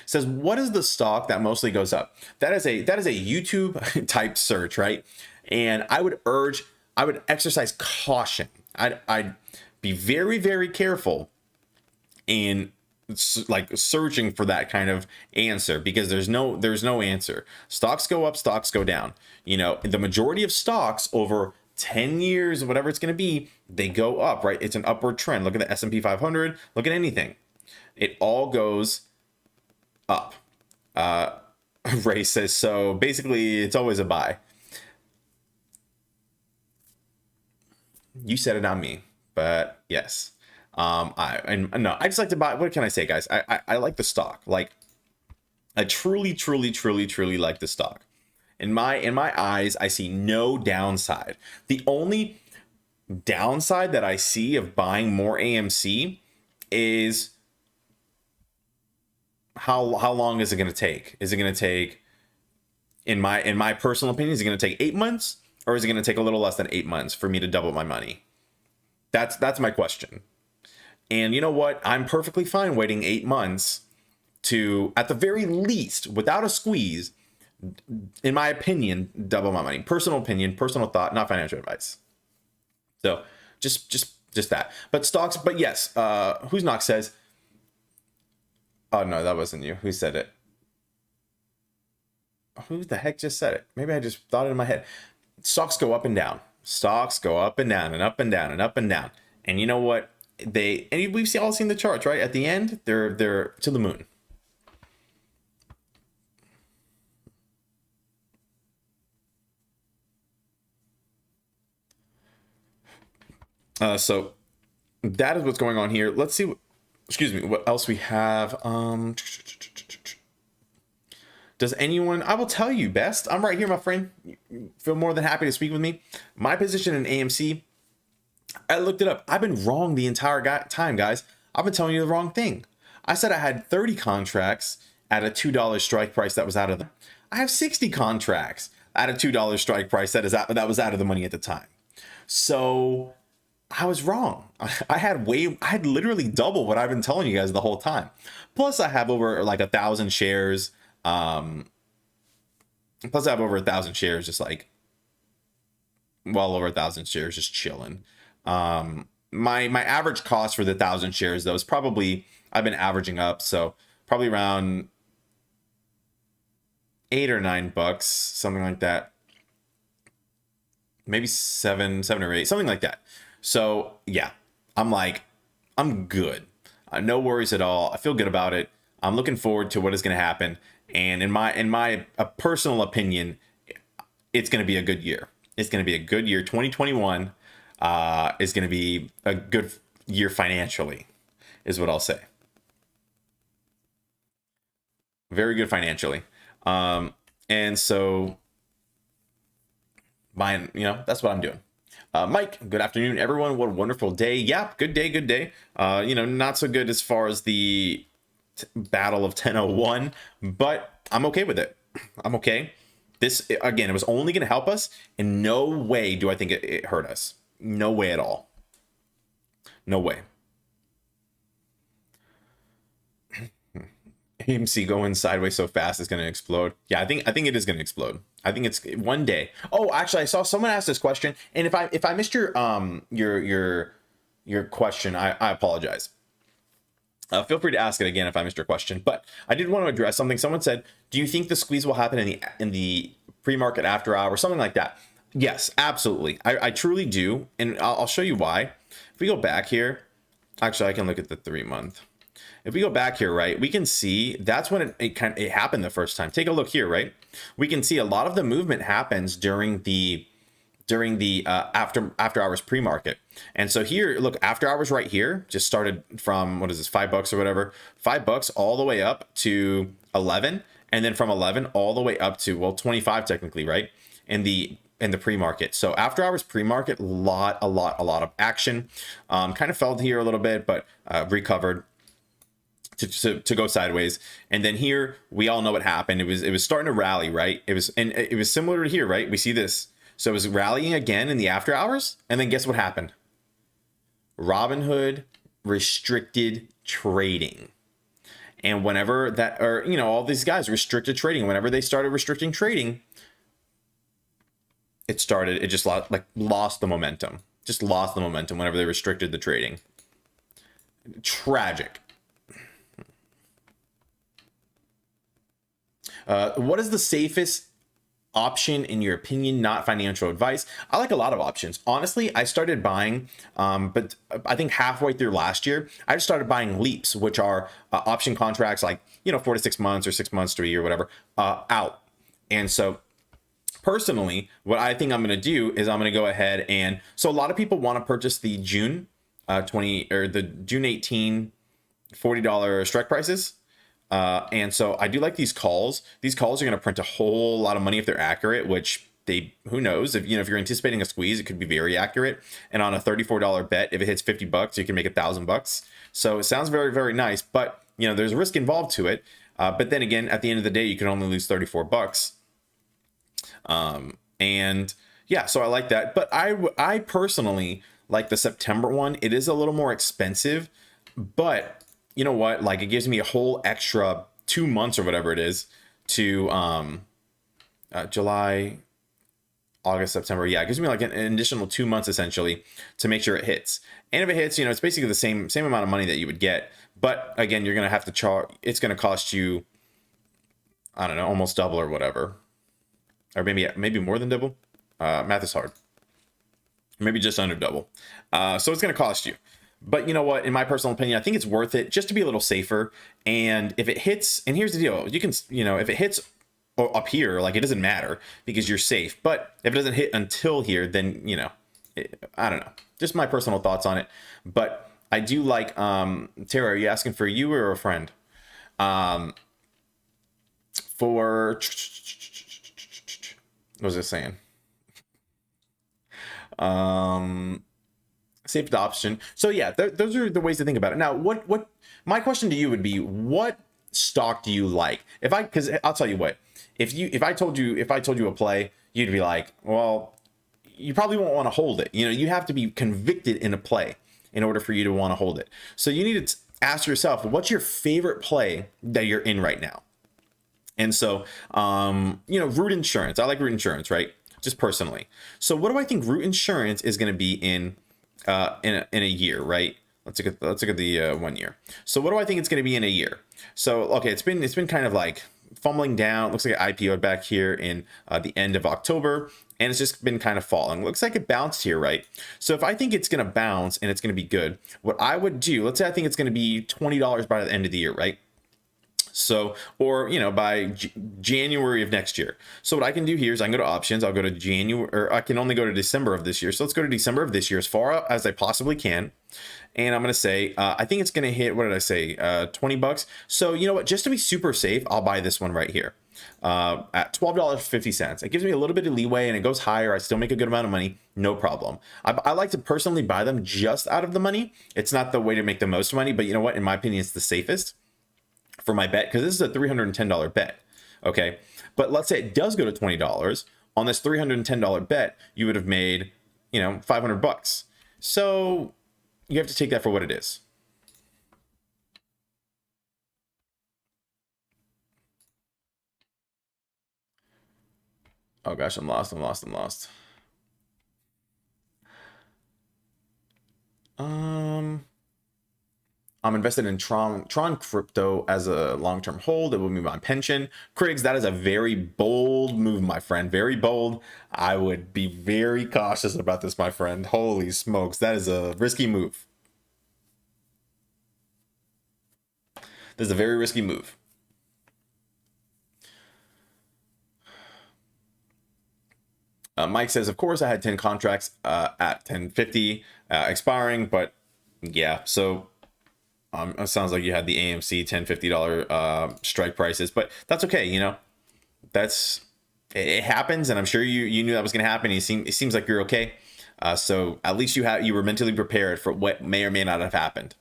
says, what is the stock that mostly goes up? That is a YouTube type search, right? And I would exercise caution. I'd be very, very careful in like searching for that kind of answer, because there's no answer. Stocks go up, stocks go down. You know, the majority of stocks over 10 years, whatever it's going to be, they go up, right? It's an upward trend. Look at the S&P 500, look at anything. It all goes up. Ray says, so basically it's always a buy. You said it, not me, but yes. I just like to buy. What can I say, guys? I like the stock. Like, I truly like the stock. In my eyes, I see no downside. The only downside that I see of buying more AMC is how long is it going to take? Is it going to take, in my personal opinion, is it going to take 8 months, or is it going to take a little less than 8 months for me to double my money? That's my question. And you know what? I'm perfectly fine waiting 8 months to, at the very least, without a squeeze, in my opinion, double my money. Personal opinion, personal thought, not financial advice. So just that. But stocks, but yes, Who's Knock says, oh no, that wasn't you. Who said it? Who the heck just said it? Maybe I just thought it in my head. Stocks go up and down. Stocks go up and down and up and down and up and down. And you know what? And we've all seen the charts, right? At the end, they're to the moon. So that is what's going on here. Let's see. What else we have? Does anyone? I will tell you best. I'm right here, my friend. You feel more than happy to speak with me. My position in AMC, I looked it up. I've been wrong the entire time, guys. I've been telling you the wrong thing. I said I had 30 contracts at a $2 strike price that was out of the. I have 60 contracts at a $2 strike price that was out of the money at the time. So I was wrong. I had literally double what I've been telling you guys the whole time. Plus, I have over like 1,000 shares. Plus, I have over 1,000 shares, just like well over 1,000 shares, just chilling. My average cost for the 1,000 shares, though, is probably, I've been averaging up, so probably around $8 or $9, something like that. Maybe seven or eight, something like that. So yeah, I'm good. No worries at all. I feel good about it. I'm looking forward to what is going to happen. And in my personal opinion, it's going to be a good year. It's going to be a good year. 2021 is going to be a good year financially, is what I'll say. Very good financially. And so mine, that's what I'm doing. Mike, good afternoon, everyone. What a wonderful day. Yeah, good day. Not so good as far as the battle of 1001, but I'm okay with it. I'm okay. This, again, it was only going to help us. In no way do I think it hurt us. No way at all. No way. AMC going sideways so fast it's going to explode. Yeah, I think it is going to explode. I think it's one day. Oh, actually, I saw someone ask this question, and if I missed your question, I apologize. Feel free to ask it again if I missed your question. But I did want to address something. Someone said, "Do you think the squeeze will happen in the pre-market after hour, something like that?" Yes, absolutely. I truly do, and I'll show you why. If we go back here, actually, I can look at the 3-month. If we go back here, right, we can see that's when it happened the first time. Take a look here, right? We can see a lot of the movement happens during the after hours pre-market. And so here, look, after hours right here just started from, what is this, $5 or whatever, $5 all the way up to 11, and then from 11 all the way up to, well, 25 technically, right? In the pre-market. So after hours pre-market, a lot of action. Kind of fell here a little bit, but recovered to go sideways. And then here we all know what happened. It was starting to rally, right? It was similar to here, right? We see this. So it was rallying again in the after hours, and then guess what happened? Robinhood restricted trading. And whenever that, or all these guys restricted trading, whenever they started restricting trading, it just lost the momentum. Just lost the momentum whenever they restricted the trading. Tragic. What is the safest option in your opinion? Not financial advice. I like a lot of options. Honestly, I started buying, but I think halfway through last year, I just started buying leaps, which are option contracts like, 4 to 6 months or 6 months to a year, whatever, out. And so personally, what I think I'm going to do is I'm going to go ahead and, so a lot of people want to purchase the June 20 or the June 18 $40 strike prices. And so I do like these calls. These calls are going to print a whole lot of money if they're accurate, which who knows, if you're anticipating a squeeze, it could be very accurate. And on a $34 bet, if it hits $50, you can make $1,000. So it sounds very, very nice, but there's risk involved to it. But then again, at the end of the day, you can only lose $34. And yeah, so I like that. But I personally like the September one. It is a little more expensive, but you know what? Like, it gives me a whole extra 2 months or whatever it is to July, August, September. Yeah, it gives me like an additional 2 months essentially to make sure it hits. And if it hits, it's basically the same amount of money that you would get. But again, you're gonna have to charge. It's gonna cost you, I don't know, almost double or whatever, or maybe more than double. Math is hard. Maybe just under double. So it's gonna cost you. But you know what? In my personal opinion, I think it's worth it just to be a little safer. And if it hits, and here's the deal, you can, if it hits up here, like, it doesn't matter because you're safe. But if it doesn't hit until here, then, I don't know. Just my personal thoughts on it. But I do like, Tara, are you asking for you or a friend? For, what was I saying? Safe adoption. So yeah, those are the ways to think about it. Now, what my question to you would be, what stock do you like? Because I'll tell you what, if I told you a play, you'd be like, well, you probably won't want to hold it. You have to be convicted in a play in order for you to want to hold it. So you need to ask yourself, what's your favorite play that you're in right now? And so, Root Insurance. I like Root Insurance, right? Just personally. So what do I think Root Insurance is going to be in a year, right? Let's look at the 1 year. So what do I think it's going to be in a year? So okay, it's been kind of like fumbling down. Looks like it IPO'd back here in the end of October, and it's just been kind of falling. Looks like it bounced here, right? So if I think it's going to bounce and it's going to be good, what I would do, let's say I think it's going to be $20 by the end of the year, right? So, or, by January of next year. So what I can do here is I can go to options. I'll go to January, or I can only go to December of this year. So let's go to December of this year as far out as I possibly can. And I'm going to say, I think it's going to hit, what did I say? $20. So you know what, just to be super safe, I'll buy this one right here at $12.50. It gives me a little bit of leeway and it goes higher. I still make a good amount of money. No problem. I like to personally buy them just out of the money. It's not the way to make the most money, but you know what? In my opinion, it's the safest for my bet, because this is a $310 bet. Okay. But let's say it does go to $20 on this $310 bet, you would have made, $500. So you have to take that for what it is. Oh gosh, I'm lost. I'm invested in Tron crypto as a long-term hold. It will be my pension. Critics, that is a very bold move, my friend. Very bold. I would be very cautious about this, my friend. Holy smokes, that is a risky move. This is a very risky move. Mike says, of course, I had 10 contracts at 10.50 expiring, but yeah, so it sounds like you had the AMC $10.50 strike prices, but that's okay. It happens, and I'm sure you knew that was going to happen. It seems like you're okay. So at least you were mentally prepared for what may or may not have happened.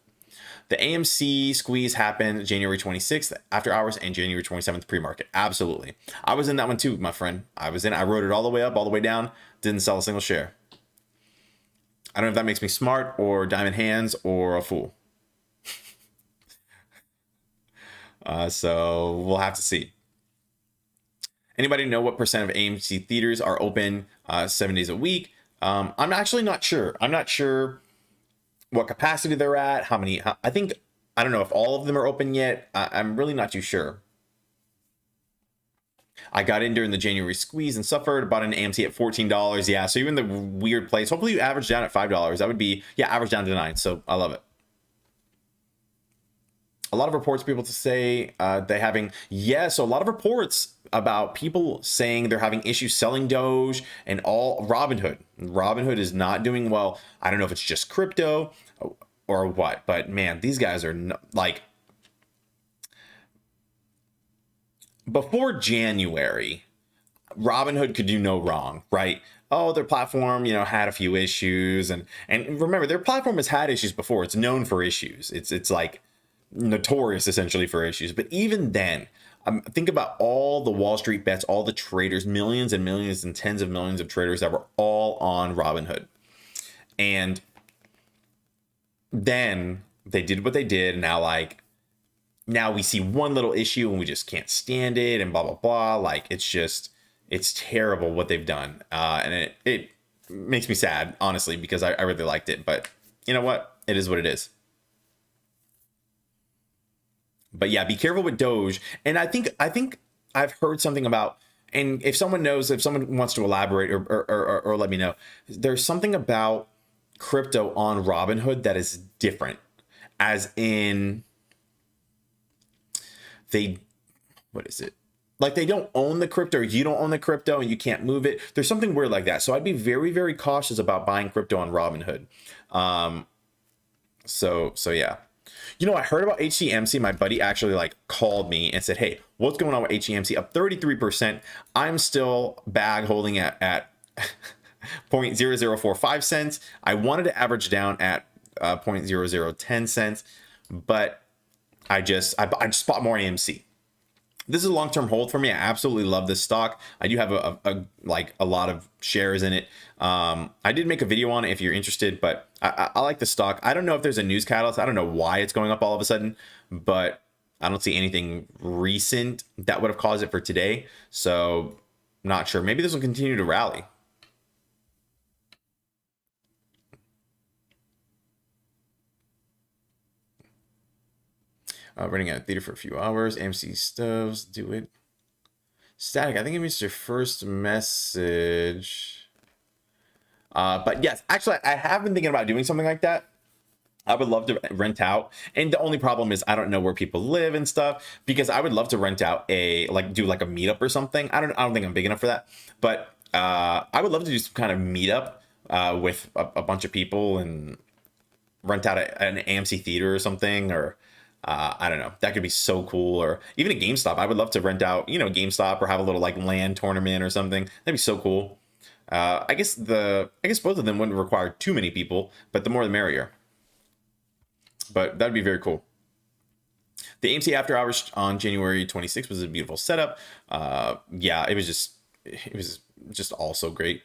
The AMC squeeze happened January 26th after hours and January 27th pre-market. Absolutely. I was in that one too, my friend. I rode it all the way up, all the way down. Didn't sell a single share. I don't know if that makes me smart or diamond hands or a fool. So we'll have to see. Anybody know what percent of AMC theaters are open 7 days a week? I'm actually not sure. I'm not sure what capacity they're at, how many. I don't know if all of them are open yet. I'm really not too sure. I got in during the January squeeze and suffered. Bought an AMC at $14. Yeah, so even the weird place. Hopefully you average down at $5. That would be, yeah, average down to 9. So I love it. A lot of reports, people to say they're having, so a lot of reports about people saying they're having issues selling Doge and all Robinhood. Robinhood is not doing well. I don't know if it's just crypto or what, but man, these guys are like, before January, Robinhood could do no wrong, right? Oh, their platform, had a few issues, and remember, their platform has had issues before. It's known for issues. It's like notorious essentially for issues. But even then, think about all the Wall Street bets, all the traders, millions and millions and tens of millions of traders that were all on Robinhood, and then they did what they did, and now we see one little issue and we just can't stand it, and blah blah blah. Like, it's terrible what they've done, and it makes me sad, honestly, because I really liked it. But you know what? It is what it is. But yeah, be careful with Doge. And I think I've heard something about, and if someone knows, if someone wants to elaborate or let me know, there's something about crypto on Robinhood that is different, as in what is it? Like, they don't own the crypto, or you don't own the crypto and you can't move it. There's something weird like that. So I'd be very, very cautious about buying crypto on Robinhood. So yeah. I heard about HCMC. My buddy actually called me and said, hey, what's going on with HCMC? Up 33%. I'm still bag holding at 0.0045 cents. I wanted to average down at 0.0010 cents, but I just bought more AMC. This is a long-term hold for me. I absolutely love this stock. I do have a lot of shares in it. I did make a video on it if you're interested, but I like the stock. I don't know if there's a news catalyst. I don't know why it's going up all of a sudden, but I don't see anything recent that would have caused it for today. So not sure. Maybe this will continue to rally. Running out of theater for a few hours. AMC stoves, do it. Static, I think it means your first message. But yes, actually, I have been thinking about doing something like that. I would love to rent out. And the only problem is I don't know where people live and stuff, because I would love to rent out do a meetup or something. I don't think I'm big enough for that. But I would love to do some kind of meetup with a bunch of people and rent out an AMC theater or something, or I don't know. That could be so cool. Or even a GameStop. I would love to rent out, GameStop, or have a little LAN tournament or something. That'd be so cool. I guess both of them wouldn't require too many people, but the more the merrier. But that'd be very cool. The AMC after hours on January 26th was a beautiful setup. Yeah, it was just all so great.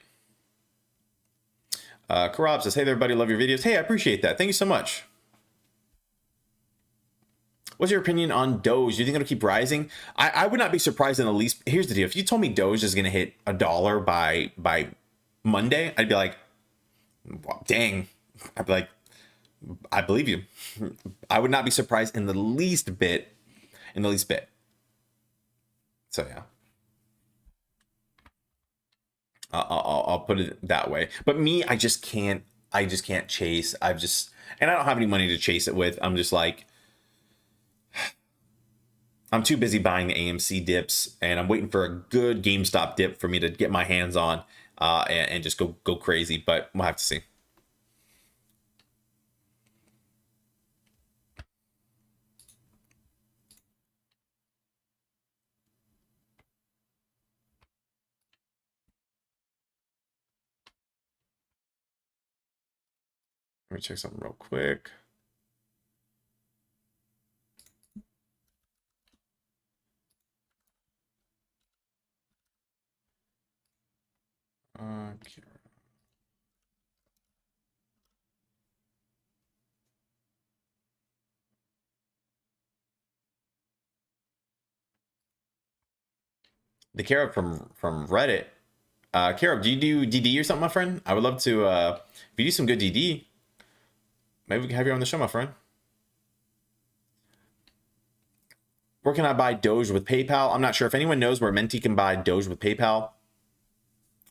Karab says, hey there, buddy, love your videos. Hey, I appreciate that. Thank you so much. What's your opinion on Doge? Do you think it'll keep rising? I would not be surprised in the least. Here's the deal. If you told me Doge is going to hit $1 by Monday, I'd be like, well, dang. I'd be like, I believe you. I would not be surprised in the least bit. So yeah. I'll put it that way. But me, I just can't chase. And I don't have any money to chase it with. I'm just like, I'm too busy buying the AMC dips, and I'm waiting for a good GameStop dip for me to get my hands on and just go crazy. But we'll have to see. Let me check something real quick. Okay. The Carob from Reddit. Carob, do you do DD or something, my friend? I would love to. If you do some good DD, maybe we can have you on the show, my friend. Where can I buy Doge with PayPal? I'm not sure if anyone knows where Menti can buy Doge with PayPal.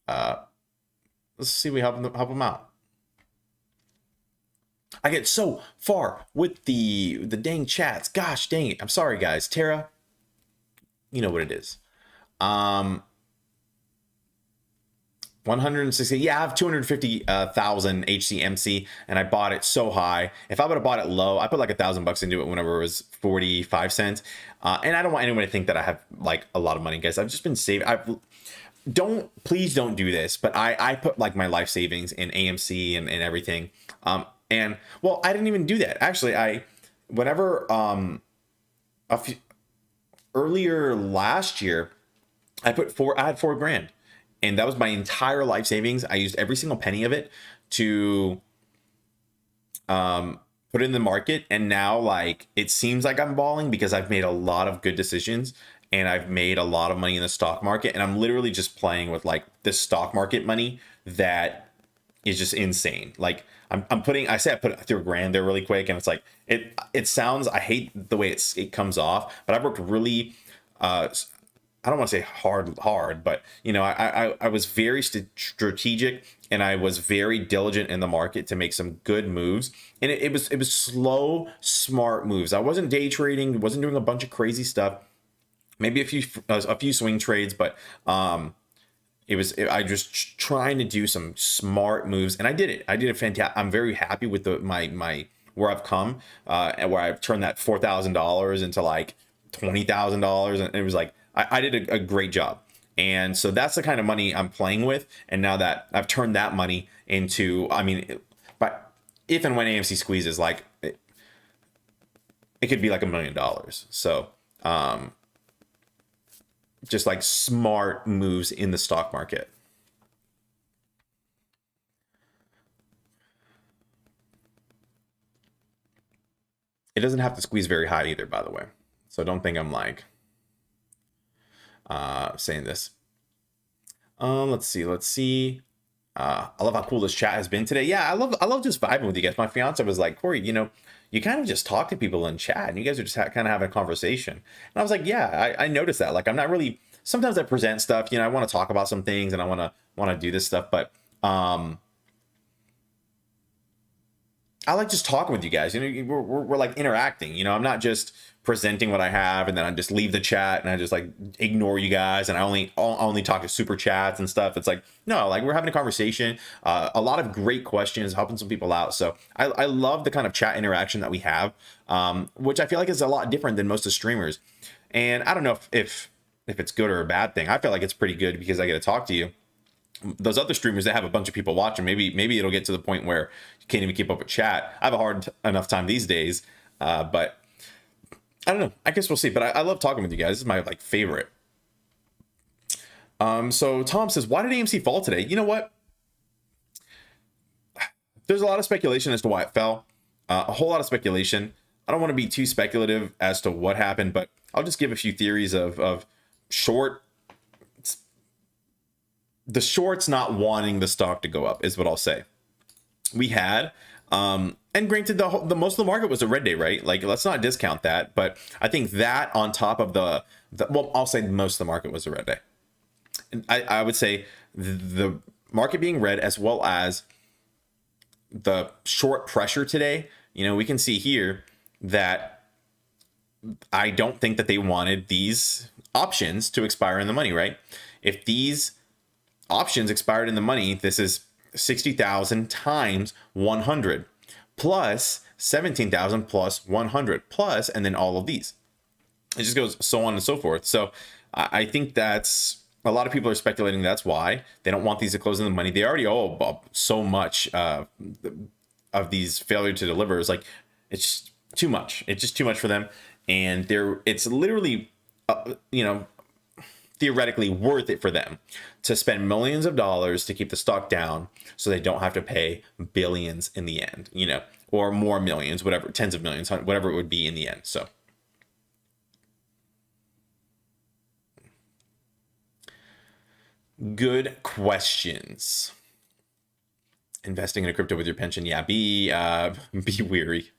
Let's see if we help them out. I get so far with the dang chats. Gosh dang it. I'm sorry, guys. Tara, you know what it is. 160. Yeah, I have 250,000 HCMC, and I bought it so high. If I would have bought it low, I put like $1,000 into it whenever it was 45 cents. And I don't want anyone to think that I have like a lot of money, guys. I've just been saving. Please don't do this. But I put like my life savings in AMC and everything. And well, I didn't even do that. Actually, whenever earlier last year, I had $4,000. And that was my entire life savings. I used every single penny of it to put it in the market. And now, like, it seems like I'm balling because I've made a lot of good decisions and I've made a lot of money in the stock market. And I'm literally just playing with like this stock market money that is just insane. Like I put it through $1,000 there really quick. And it's like, it sounds, I hate the way it comes off, but I've worked really, I don't want to say hard, but you know, I was very strategic and I was very diligent in the market to make some good moves. And it was slow, smart moves. I wasn't day trading, wasn't doing a bunch of crazy stuff. Maybe a few swing trades, but I just trying to do some smart moves, and I did it. I did a fantastic. I'm very happy with my where I've come, and where I've turned that $4,000 into like $20,000, and it was like. I did a great job. And so that's the kind of money I'm playing with. And now that I've turned that money into, I mean, but if and when AMC squeezes, like it could be like $1 million. So just like smart moves in the stock market. It doesn't have to squeeze very high either, by the way. So don't think I'm like, saying this. Let's see. I love how cool this chat has been today. Yeah, I love just vibing with you guys. My fiance was like, Corey, you know, you kind of just talk to people in chat and you guys are just kind of having a conversation. And I was like, yeah, I noticed that. Like, I'm not really, sometimes I present stuff, you know, I want to talk about some things and I want to do this stuff, but I like just talking with you guys. You know, we're like interacting. You know, I'm not just presenting what I have and then I just leave the chat and I just like ignore you guys and I only talk to super chats and stuff. It's like, no, like we're having a conversation, a lot of great questions, helping some people out. So I love the kind of chat interaction that we have, which I feel like is a lot different than most of the streamers. And I don't know if it's good or a bad thing. I feel like it's pretty good because I get to talk to you. Those other streamers that have a bunch of people watching, maybe it'll get to the point where you can't even keep up with chat. I have a hard enough time these days, but I don't know. I guess we'll see. But I love talking with you guys. This is my like favorite. So Tom says, why did AMC fall today? You know what? There's a lot of speculation as to why it fell. A whole lot of speculation. I don't want to be too speculative as to what happened, but I'll just give a few theories of the shorts not wanting the stock to go up is what I'll say. We had, and granted, the most of the market was a red day, right? Like, let's not discount that. But I think that on top of well, I'll say most of the market was a red day. And I would say the market being red as well as the short pressure today, you know, we can see here that I don't think that they wanted these options to expire in the money, right? If these options expired in the money, this is 60,000 times 100 plus 17,000 plus 100 plus, and then all of these. It just goes so on and so forth. So I think that's a lot of people are speculating that's why they don't want these to close in the money. They already owe so much of these failure to deliver. It's like, it's too much. It's just too much for them. And it's literally, you know, theoretically worth it for them to spend millions of dollars to keep the stock down so they don't have to pay billions in the end, you know, or more millions, whatever, tens of millions, whatever it would be in the end. So good questions. Investing in a crypto with your pension. Yeah, be weary.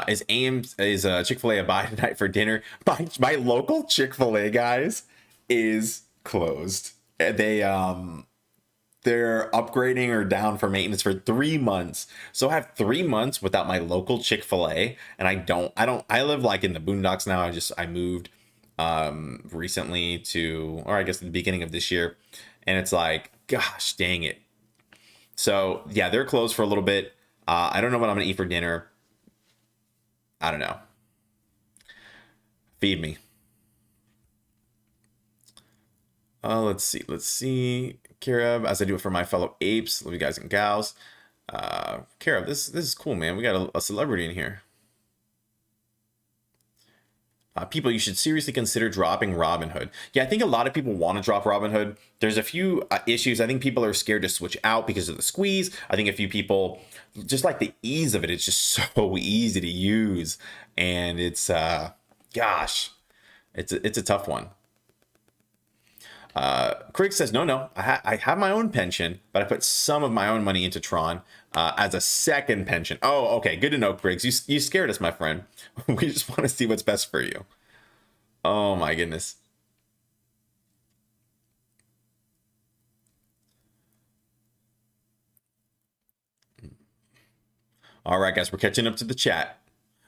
Is Chick-fil-A a buy tonight for dinner? My local Chick-fil-A, guys, is closed. They're upgrading or down for maintenance for 3 months. So I have 3 months without my local Chick-fil-A, and I live like in the boondocks now. I moved recently to, or I guess the beginning of this year, and it's like, gosh dang it. So yeah, they're closed for a little bit. I don't know what I'm gonna eat for dinner. I don't know. Feed me. Let's see. Kareb, as I do it for my fellow apes, love you guys and gals. Kareb, this is cool, man. We got a celebrity in here. People, you should seriously consider dropping Robinhood. Yeah, I think a lot of people want to drop Robinhood. There's a few issues. I think people are scared to switch out because of the squeeze. I think a few people just like the ease of it. It's just so easy to use, and it's gosh, it's a tough one. Craig says, no, I have my own pension, but I put some of my own money into Tron as a second pension. Oh, okay. Good to know, Craig. You scared us, my friend. We just want to see what's best for you. Oh, my goodness. All right, guys, we're catching up to the chat.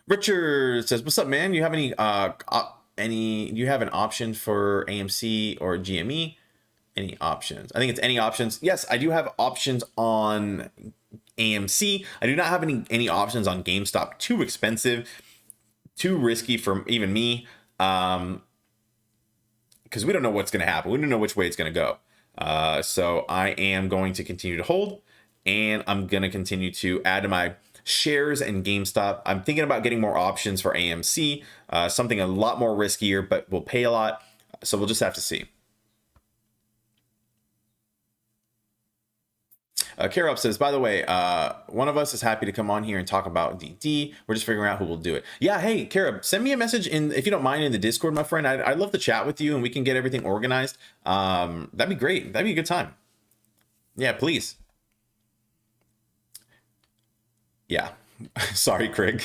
Richard says, what's up, man? You have do you have an option for AMC or GME? Any options? I think it's any options. Yes, I do have options on AMC. I do not have any options on GameStop. Too expensive, too risky for even me, because we don't know what's going to happen. We don't know which way it's going to go. So I am going to continue to hold, and I'm going to continue to add to my shares in GameStop. I'm thinking about getting more options for AMC, something a lot more riskier, but will pay a lot. So we'll just have to see. Karop says, by the way, one of us is happy to come on here and talk about DD. We're just figuring out who will do it. Yeah, hey, Karop, send me a message if you don't mind, in the Discord, my friend. I'd love to chat with you, and we can get everything organized. That'd be great. That'd be a good time. Yeah, please. Yeah. Sorry, Craig.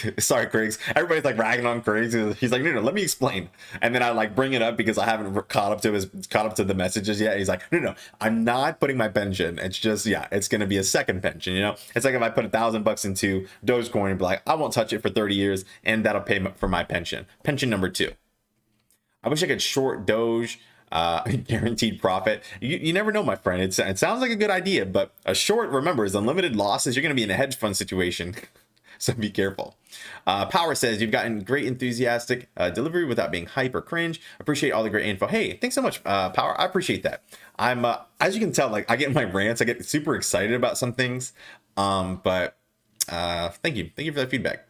Everybody's like ragging on Craig. He's like, no, let me explain. And then I like bring it up because I haven't caught up to the messages yet. He's like, no, I'm not putting my pension. It's just, yeah, it's going to be a second pension. You know, it's like if I put $1,000 into Dogecoin and be like, I won't touch it for 30 years, and that'll pay for my pension. Pension number 2. I wish I could short Doge. Guaranteed profit. You never know, my friend. It sounds like a good idea, but a short, remember, is unlimited losses. You're going to be in a hedge fund situation. So be careful. Power says, you've gotten great enthusiastic delivery without being hype or cringe. Appreciate all the great info. Hey, thanks so much, Power. I appreciate that. I'm as you can tell, like, I get in my rants. I get super excited about some things. But thank you for that feedback.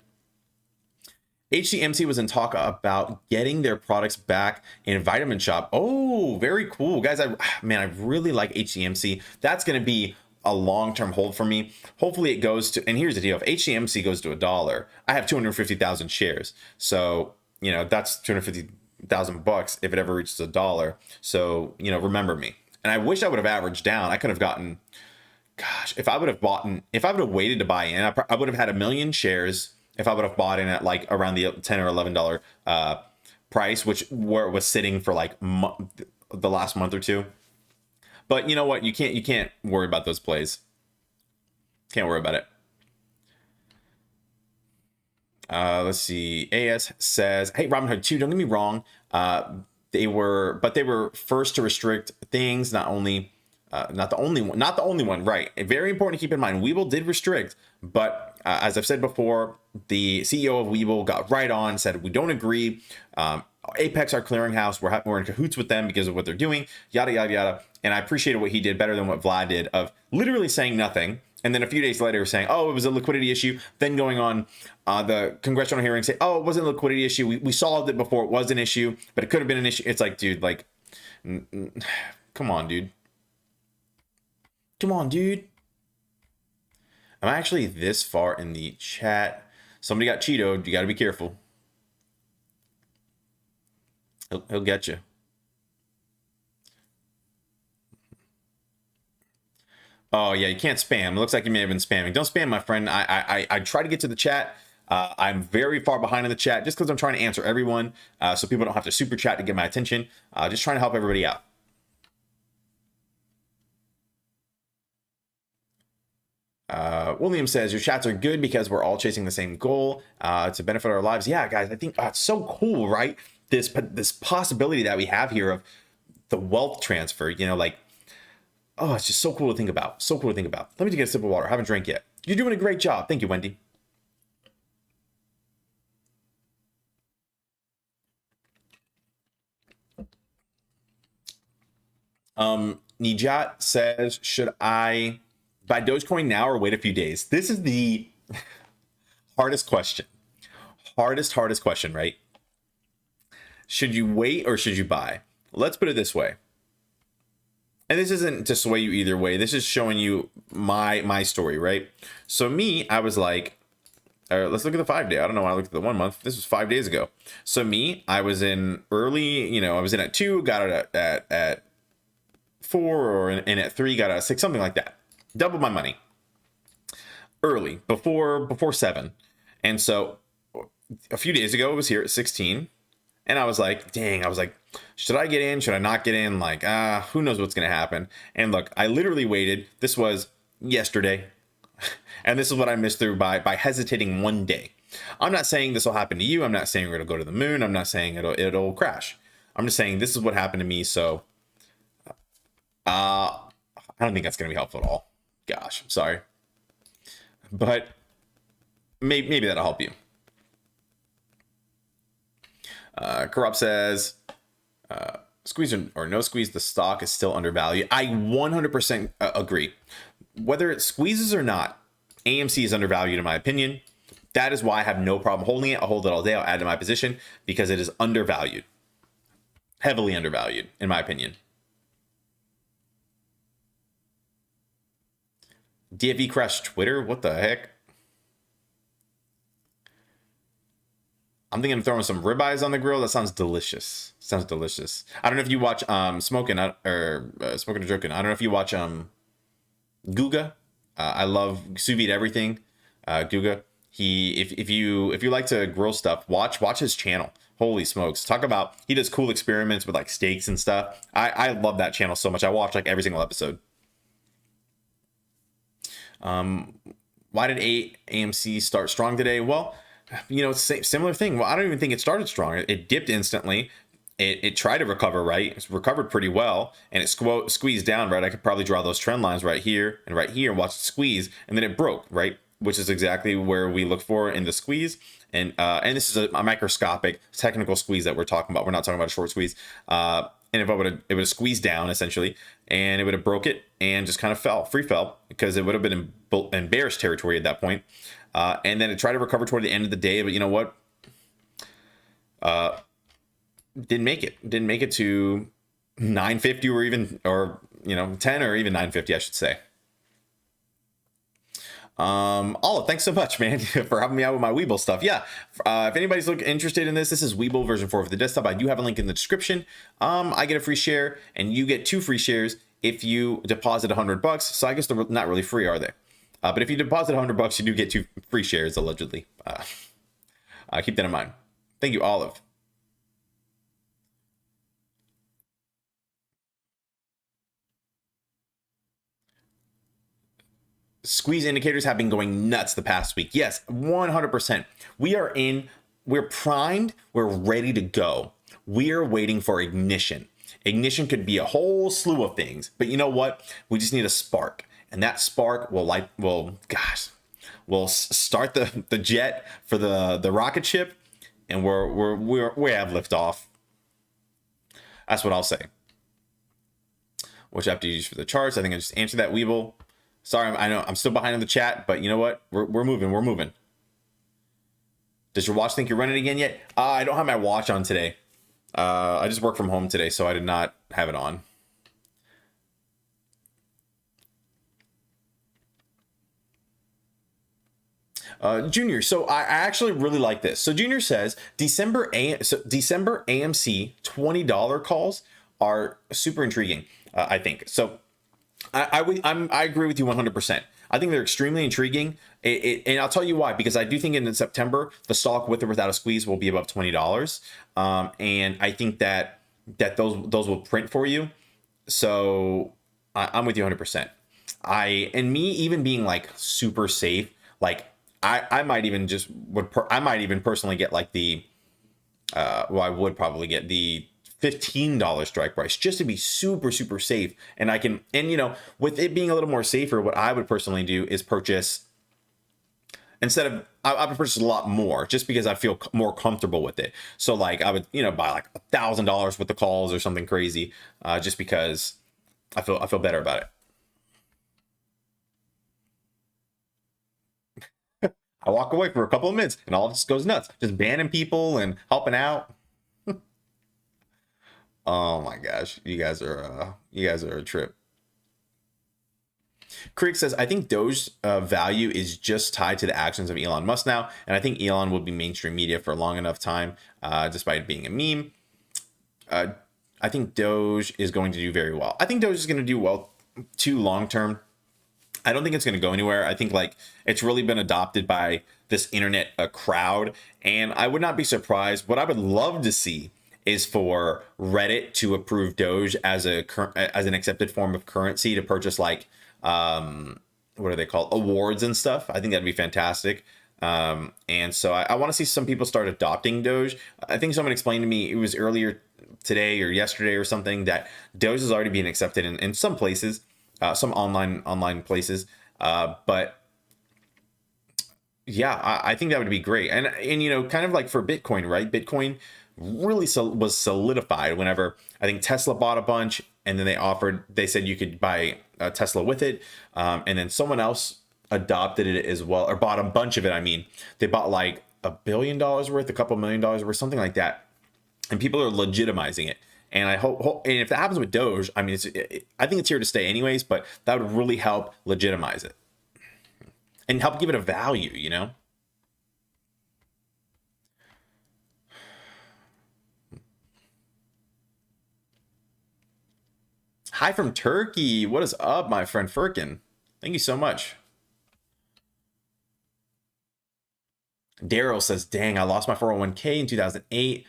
HCMC was in talk about getting their products back in Vitamin Shop. Oh, very cool, guys. I really like HCMC. That's going to be a long-term hold for me. Hopefully it goes to, and here's the deal, if HCMC goes to $1, I have 250,000 shares. So, you know, that's $250,000 if it ever reaches $1. So, you know, remember me. And I wish I would have averaged down. I could have gotten, gosh, if I would have waited to buy in, I would have had 1 million shares if I would have bought in at like around the $10 or $11 price, where it was sitting for like the last month or two. But you know what? You can't worry about those plays. Can't worry about it. Let's see. AS says, hey, Robinhood 2, don't get me wrong. They were first to restrict things, not the only one, right? Very important to keep in mind. Webull did restrict, but as I've said before, the CEO of Webull got right on, said we don't agree. Apex, our clearinghouse, we're in cahoots with them because of what they're doing, yada, yada, yada. And I appreciated what he did better than what Vlad did, of literally saying nothing. And then a few days later saying, oh, it was a liquidity issue. Then going on the congressional hearing, say, oh, it wasn't a liquidity issue. We solved it before it was an issue, but it could have been an issue. It's like, dude, like, come on, dude. Come on, dude. I'm actually this far in the chat. Somebody got Cheetoed. You got to be careful. He'll get you. Oh yeah, you can't spam. It looks like you may have been spamming. Don't spam, my friend. I try to get to the chat. I'm very far behind in the chat just because I'm trying to answer everyone, so people don't have to super chat to get my attention. Just trying to help everybody out. William says your chats are good because we're all chasing the same goal to benefit our lives. Yeah, guys, I think it's so cool, right? This possibility that we have here of the wealth transfer, you know, like, oh, it's just so cool to think about. So cool to think about. Let me get a sip of water. I haven't drank yet. You're doing a great job. Thank you, Wendy. Nijat says, should I buy Dogecoin now or wait a few days? This is the hardest question. Hardest question, right? Should you wait or should you buy? Let's put it this way. And this isn't to sway you either way. This is showing you my story, right? So me, I was like, let's look at the 5 day. I don't know why I looked at the 1 month. This was 5 days ago. So me, I was in early, you know, I was in at 2, got it at 4, or in at 3, got it at 6, something like that. Doubled my money early, before 7. And so a few days ago, it was here at 16. And I was like, dang, I was like, should I get in? Should I not get in? Like, who knows what's going to happen? And look, I literally waited. This was yesterday. And this is what I missed through by hesitating 1 day. I'm not saying this will happen to you. I'm not saying we're going to go to the moon. I'm not saying it'll crash. I'm just saying this is what happened to me. So I don't think that's going to be helpful at all. Gosh, I'm sorry. But maybe that'll help you. Corrupt says, squeeze or no squeeze, the stock is still undervalued. I 100% agree. Whether it squeezes or not, AMC is undervalued in my opinion. That is why I have no problem holding it. I'll hold it all day. I'll add to my position because it is undervalued. Heavily undervalued, in my opinion. DFE crashed Twitter? What the heck? I'm thinking of throwing some ribeyes on the grill. That sounds delicious. Sounds delicious. I don't know if you watch Smoking or Joking. I don't know if you watch Guga. I love sous vide everything. Guga. If you like to grill stuff, watch his channel. Holy smokes. Talk about, he does cool experiments with like steaks and stuff. I love that channel so much. I watch like every single episode. Why did AMC start strong today? Well, you know, similar thing. Well, I don't even think it started strong. It dipped instantly. It tried to recover, right? It's recovered pretty well, and it squeezed down, right? I could probably draw those trend lines right here and watch it squeeze, and then it broke, right? Which is exactly where we look for in the squeeze. And this is a microscopic technical squeeze that we're talking about. We're not talking about a short squeeze. And if it would have squeezed down essentially, and it would have broke it and just kind of free fell, because it would have been in bearish territory at that point. And then it tried to recover toward the end of the day, but you know what? Didn't make it to 950 or 10 or even 950, I should say. Olive, thanks so much, man, for helping me out with my Webull stuff. Yeah, if anybody's interested in this is Webull version 4 for the desktop. I do have a link in the description. I get a free share, and you get 2 free shares if you deposit $100. So I guess they're not really free, are they? But if you deposit $100, you do get 2 free shares, allegedly. Keep that in mind. Thank you, Olive. Squeeze indicators have been going nuts the past week. Yes, 100%. We're primed. We're ready to go. We are waiting for ignition. Ignition could be a whole slew of things, but you know what? We just need a spark, and that spark will start the jet for the rocket ship, and we have liftoff. That's what I'll say. Which app do you use for the charts? I think I just answered that, Webull. Sorry, I know I'm still behind in the chat, but you know what? We're moving. We're moving. Does your watch think you're running again yet? I don't have my watch on today. I just work from home today, so I did not have it on. Junior, so I actually really like this. So Junior says December AMC $20 calls are super intriguing. I think so. I agree with you 100%. I think they're extremely intriguing. And I'll tell you why, because I do think in September, the stock with or without a squeeze will be above $20. And I think that those will print for you. So I'm with you 100%. And me even being like super safe, like I might even I might even personally get like the, well, I would probably get the $15 strike price just to be super, super safe. And with it being a little more safer, what I would personally do is purchase, instead of, I would purchase a lot more just because I feel more comfortable with it. So like I would, buy like $1,000 worth of calls or something crazy, just because I feel better about it. I walk away for a couple of minutes and all just goes nuts, just banning people and helping out. Oh my gosh, you guys are a trip. Creek says, I think Doge value is just tied to the actions of Elon Musk now, and I think Elon will be mainstream media for a long enough time, despite being a meme. I think Doge is going to do very well. I think Doge is going to do well too long term. I don't think it's going to go anywhere. I think like it's really been adopted by this internet crowd, and I would not be surprised. What I would love to see is for Reddit to approve Doge as an accepted form of currency to purchase like what are they called, awards and stuff. I think that'd be fantastic. And so I want to see some people start adopting Doge. I think someone explained to me, it was earlier today or yesterday or something, that Doge is already being accepted in some places, some online places. But yeah, I think that would be great. And kind of like for Bitcoin, right? Bitcoin really was solidified whenever I think Tesla bought a bunch, and then they said you could buy a Tesla with it. And then someone else adopted it as well, or bought a bunch of it. I mean, they bought like $1 billion worth, a couple $1 million worth, something like that. And people are legitimizing it. And I hope, and if that happens with Doge, I mean, I think it's here to stay anyways, but that would really help legitimize it and help give it a value, Hi from Turkey. What is up, my friend Firkin? Thank you so much. Daryl says, dang, I lost my 401k in 2008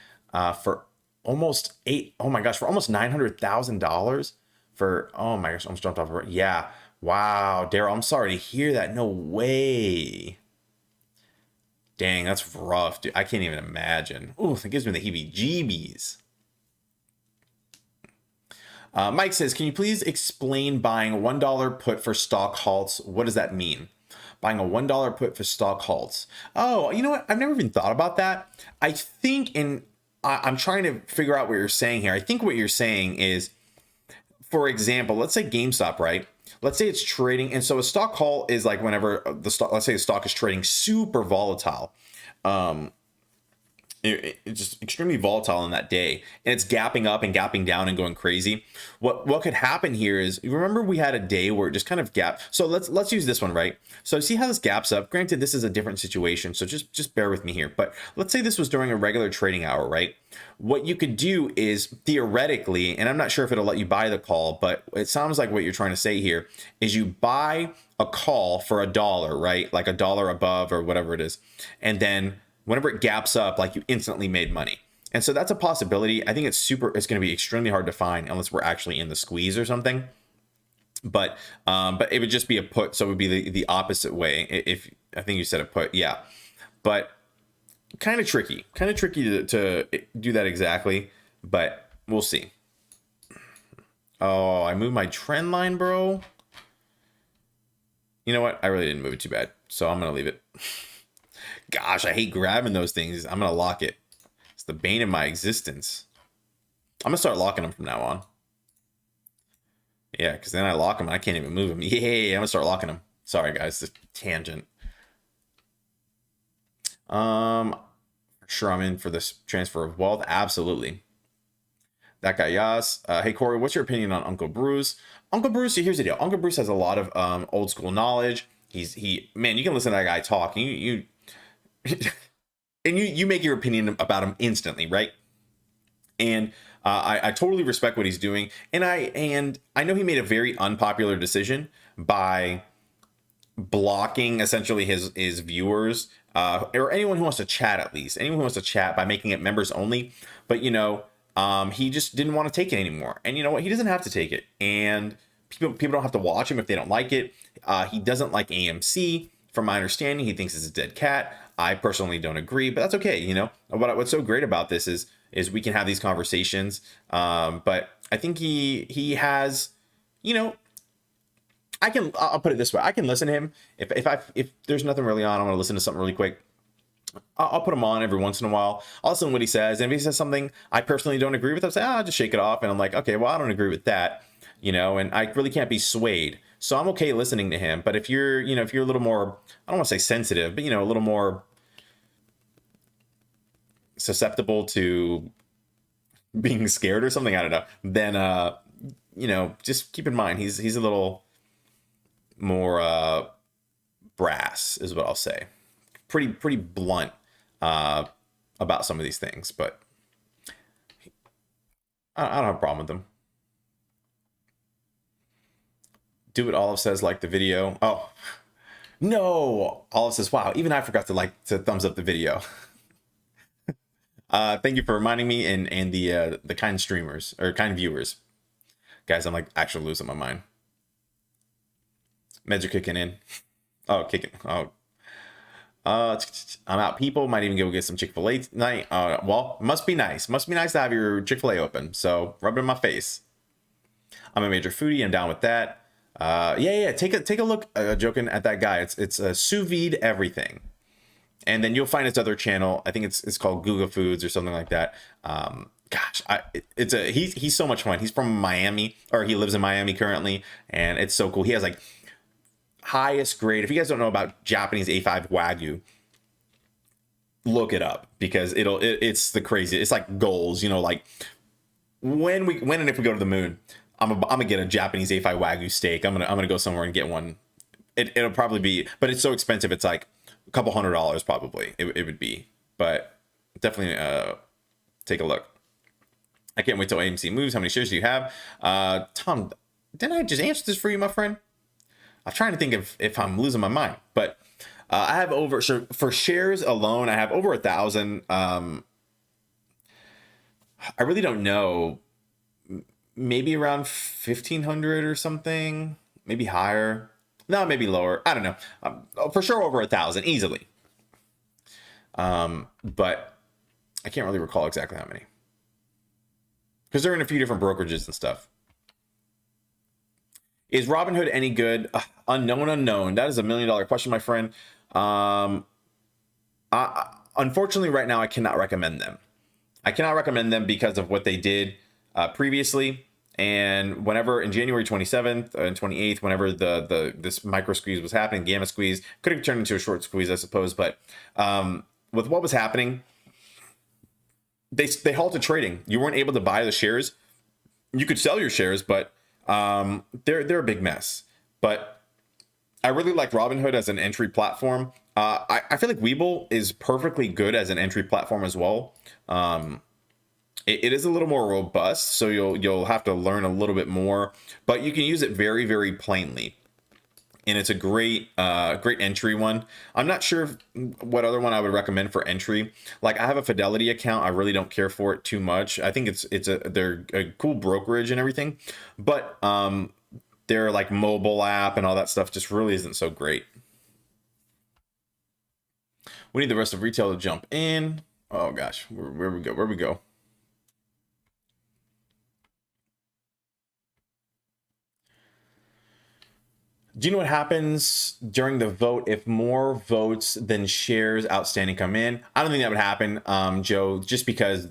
for almost oh my gosh, for almost $900,000 for, oh my gosh, I almost jumped off. Yeah. Wow. Daryl, I'm sorry to hear that. No way. Dang, that's rough, dude. I can't even imagine. Ooh, it gives me the heebie-jeebies. Mike says, can you please explain buying a $1 put for stock halts? What does that mean? Buying a $1 put for stock halts. Oh, you know what? I've never even thought about that. I think I'm trying to figure out what you're saying here. I think what you're saying is, for example, let's say GameStop, right? Let's say it's trading. And so a stock halt is like whenever the stock, let's say the stock is trading super volatile. It's just extremely volatile in that day, and it's gapping up and gapping down and going crazy. What could happen here is, you remember we had a day where it just kind of gapped. So let's use this one, right? So see how this gaps up. Granted, this is a different situation, so just bear with me here. But let's say this was during a regular trading hour, right? What you could do is theoretically, and I'm not sure if it'll let you buy the call, but it sounds like what you're trying to say here is you buy a call for $1, right? Like $1 above or whatever it is, and then whenever it gaps up, like, you instantly made money. And so that's a possibility. I think it's going to be extremely hard to find unless we're actually in the squeeze or something. But it would just be a put. So it would be the opposite way. If I think you said a put. Yeah. But kind of tricky to do that exactly, but we'll see. Oh, I moved my trend line, bro. You know what? I really didn't move it too bad. So I'm going to leave it. Gosh, I hate grabbing those things. I'm going to lock it. It's the bane of my existence. I'm going to start locking them from now on. Yeah, because then I lock them and I can't even move them. Yeah, I'm going to start locking them. Sorry, guys. It's a tangent. Sure, I'm in for this transfer of wealth. Absolutely. That guy, Yas. Hey, Corey, what's your opinion on Uncle Bruce? Uncle Bruce, here's the deal. Uncle Bruce has a lot of old school knowledge. Man, you can listen to that guy talk. And you make your opinion about him instantly, right? And I totally respect what he's doing, and I know he made a very unpopular decision by blocking essentially his viewers, or anyone who wants to chat, at least anyone who wants to chat, by making it members only. But he just didn't want to take it anymore. And you know what? He doesn't have to take it. And people don't have to watch him if they don't like it. He doesn't like AMC, from my understanding. He thinks it's a dead cat. I personally don't agree, but that's okay. What's so great about this is we can have these conversations. But I think he has, I'll put it this way. I can listen to him. If there's nothing really on, I'm going to listen to something really quick. I'll put him on every once in a while. I'll listen to what he says. And if he says something I personally don't agree with, I'll say, I'll just shake it off. And I'm like, okay, well, I don't agree with that, and I really can't be swayed. So I'm okay listening to him. But if you're a little more, I don't want to say sensitive, but, a little more susceptible to being scared or something, I don't know, then, just keep in mind, he's a little more brass, is what I'll say. Pretty blunt about some of these things, but I don't have a problem with them. Do what Olive says, like the video. Oh no, Olive says, wow, even I forgot to thumbs up the video. Thank you for reminding me, and the kind streamers, or kind viewers. Guys, I'm like actually losing my mind. Meds are kicking in. Oh, kicking. Oh. I'm out. People might even go get some Chick-fil-A tonight. Well, must be nice. Must be nice to have your Chick-fil-A open. So rub it in my face. I'm a major foodie. I'm down with that. Yeah. Take a look. Joking at that guy. It's a sous vide everything, and then you'll find his other channel. I think it's called Google Foods or something like that. Gosh, he's so much fun. He's from Miami, or he lives in Miami currently, and it's so cool. He has like highest grade. If you guys don't know about Japanese A5 Wagyu, look it up, because it's the craziest. It's like goals, like when and if we go to the moon, I'm gonna get a Japanese A5 Wagyu steak. I'm gonna go somewhere and get one. It'll probably be, but it's so expensive. It's like a couple $100 probably. It would be, but definitely take a look. I can't wait till AMC moves. How many shares do you have? Tom, didn't I just answer this for you, my friend? I'm trying to think if I'm losing my mind, but I have over, so for shares alone, I have over 1,000. I really don't know, maybe around 1,500 or something, maybe higher. No, maybe lower. I don't know. For sure over 1,000 easily. But I can't really recall exactly how many, because they're in a few different brokerages and stuff. Is Robinhood any good? Unknown. That is $1 million question, my friend. Unfortunately, right now, I cannot recommend them. I cannot recommend them because of what they did previously. And whenever in January 27th and 28th, whenever this micro squeeze was happening, gamma squeeze, could have turned into a short squeeze, I suppose. But with what was happening, they halted trading. You weren't able to buy the shares. You could sell your shares, but they're a big mess. But I really like Robinhood as an entry platform. I feel like Webull is perfectly good as an entry platform as well. It is a little more robust, so you'll have to learn a little bit more, but you can use it very, very plainly. And it's a great entry one. I'm not sure what other one I would recommend for entry. Like, I have a Fidelity account. I really don't care for it too much. I think they're a cool brokerage and everything, but their like mobile app and all that stuff just really isn't so great. We need the rest of retail to jump in. Oh gosh, where we go? Do you know what happens during the vote if more votes than shares outstanding come in? I don't think that would happen, Joe, just because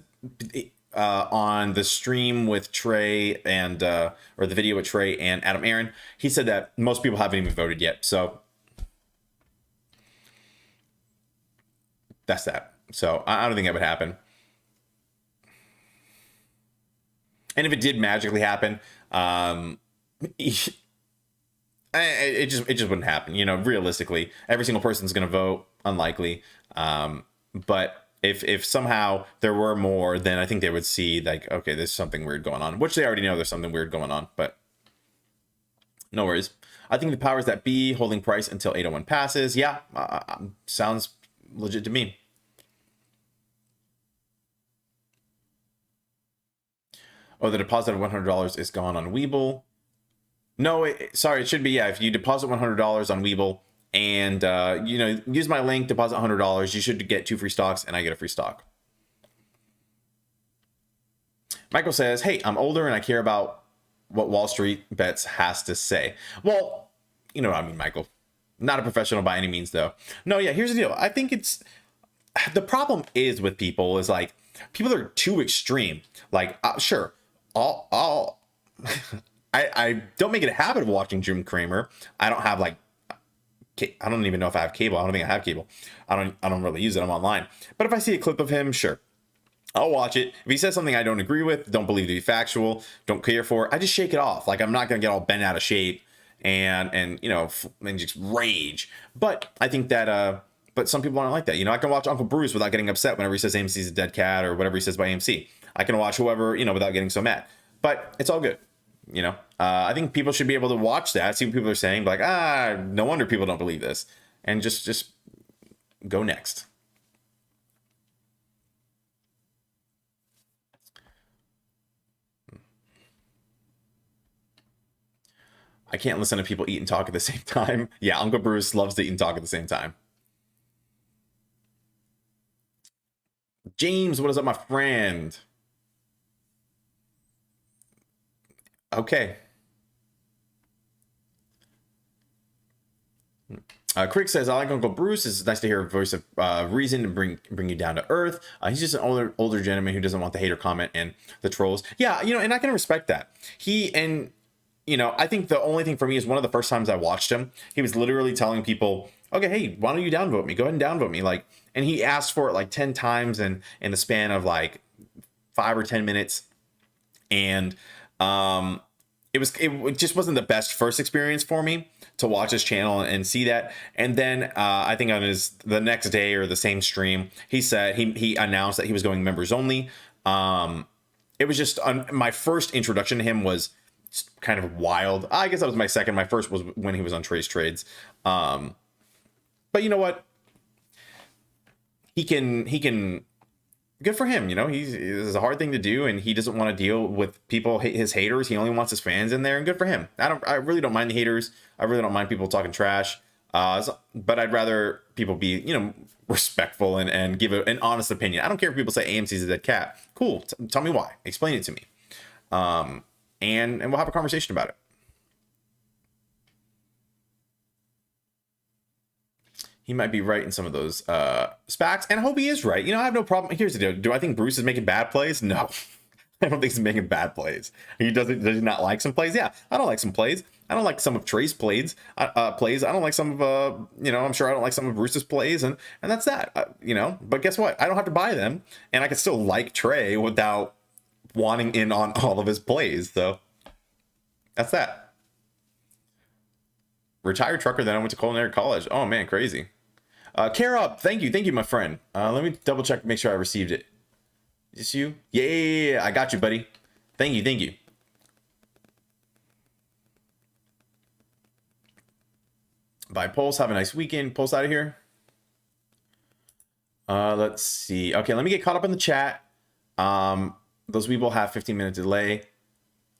on the stream with Trey and or the video with Trey and Adam Aaron, he said that most people haven't even voted yet. So that's that. So I don't think that would happen. And if it did magically happen, it just wouldn't happen. Realistically, every single person's going to vote. Unlikely. But if somehow there were more, then I think they would see like, okay, there's something weird going on, which they already know there's something weird going on, but no worries. I think the powers that be holding price until 801 passes. Yeah, sounds legit to me. Oh, the deposit of $100 is gone on Webull. No, sorry, it should be, yeah, if you deposit $100 on Webull and, you know, use my link, deposit $100, you should get 2 free stocks, and I get a free stock. Michael says, hey, I'm older and I care about what Wall Street Bets has to say. Well, you know what I mean, Michael. Not a professional by any means, though. No, yeah, here's the deal. I think it's... The problem is with people is, like, people are too extreme. Like, sure, I'll I don't make it a habit of watching Jim Cramer. I don't have, like... I don't even know if I have cable. I don't think I have cable. I don't really use it. I'm online. But if I see a clip of him, sure, I'll watch it. If he says something I don't agree with, don't believe to be factual, don't care for, I just shake it off. Like, I'm not going to get all bent out of shape and you know, and just rage. But I think that, but some people aren't like that. You know, I can watch Uncle Bruce without getting upset whenever he says AMC's a dead cat or whatever he says by AMC. I can watch whoever, you know, without getting so mad. But it's all good. You know, I think people should be able to watch that, see what people are saying, like, no wonder people don't believe this, and just go next. I can't listen to people eat and talk at the same time. Yeah, Uncle Bruce loves to eat and talk at the same time. James, what is up, my friend? Okay. Crick says, I like Uncle Bruce. It's nice to hear a voice of reason to bring you down to earth. He's just an older gentleman who doesn't want the hater comment and the trolls. Yeah, you know, and I can respect that. You know, I think the only thing for me is one of the first times I watched him, he was literally telling people, okay, hey, why don't you downvote me? Go ahead and downvote me. Like, and he asked for it like 10 times in the span of like 5 or 10 minutes. And it just wasn't the best first experience for me to watch his channel and see that. And then I think on the next day or the same stream, he said he announced that he was going members only. It was just my first introduction to him was kind of wild. I guess that was my second. My first was when he was on Trace Trades. But you know what? He can. Good for him. You know, it's a hard thing to do, and he doesn't want to deal with people, his haters. He only wants his fans in there, and good for him. I really don't mind the haters. I really don't mind people talking trash. But I'd rather people be, you know, respectful and give an honest opinion. I don't care if people say AMC's a dead cat. Cool. Tell me why. Explain it to me. And we'll have a conversation about it. He might be right in some of those SPACs, and I hope he is right. You know, I have no problem. Here's the deal. Do I think Bruce is making bad plays? No. I don't think he's making bad plays. Does he not like some plays? Yeah, I don't like some plays. I don't like some of Trey's plays. I don't like some of, you know, I'm sure I don't like some of Bruce's plays, and that's that. You know, but guess what? I don't have to buy them, and I can still like Trey without wanting in on all of his plays. So that's that. Retired trucker, then I went to culinary college. Oh man, crazy. Care up, thank you, my friend. Let me double check, make sure I received it. Is this you? Yeah, I got you, buddy. Thank you. Bye, Pulse. Have a nice weekend. Pulse out of here. Let's see. Okay, let me get caught up in the chat. Those people have 15-minute delay.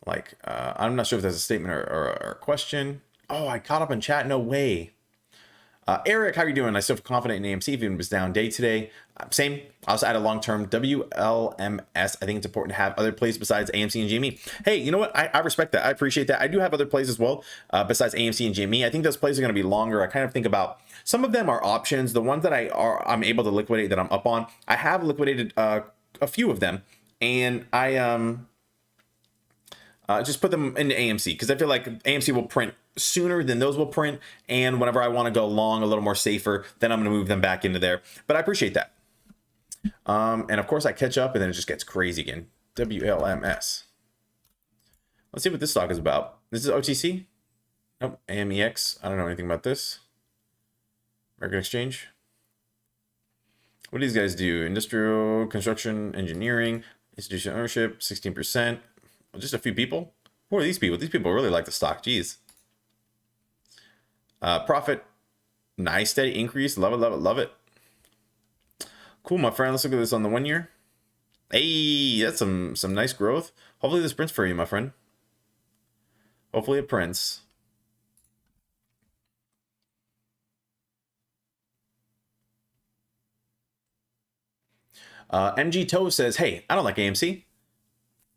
Like, I'm not sure if there's a statement or a question. Oh, I caught up in chat. No way. Eric, how are you doing? I still feel confident in AMC, even if it was down day today. Same. I also added long-term WLMS. I think it's important to have other plays besides AMC and GME. Hey, you know what? I respect that. I appreciate that. I do have other plays as well, besides AMC and GME. I think those plays are going to be longer. I kind of think about some of them are options. The ones that I'm able to liquidate that I'm up on, I have liquidated a few of them, and I just put them into AMC because I feel like AMC will print sooner than those will print, and whenever I want to go long a little more safer, then I'm going to move them back into there. But I appreciate that. And of course I catch up and then it just gets crazy again. WLMS. Let's see what this stock is about. This is OTC. Nope. AMEX. I don't know anything about this. American Exchange. What do these guys do? Industrial, construction, engineering, institutional ownership, 16%. Just a few people. Who are these people? These people really like the stock. Jeez. Profit, nice steady increase. Love it, love it, love it. Cool, my friend. Let's look at this on the 1 year. Hey, that's some nice growth. Hopefully this prints for you, my friend. Hopefully it prints. MG Toe says, "Hey, I don't like AMC."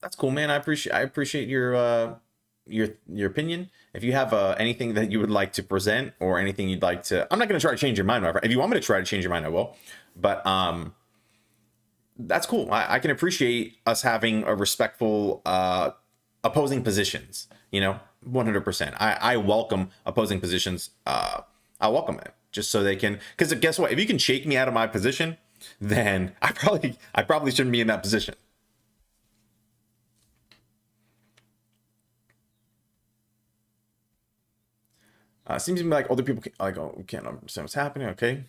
That's cool, man. I appreciate your opinion. If you have anything that you would like to present or anything you'd like to, I'm not going to try to change your mind, my friend. If you want me to try to change your mind, I will. But that's cool. I can appreciate us having a respectful opposing positions. 100%. I welcome opposing positions. I welcome it just so they can. Because guess what? If you can shake me out of my position, then I probably shouldn't be in that position. Seems to me like older people can't understand what's happening. Okay.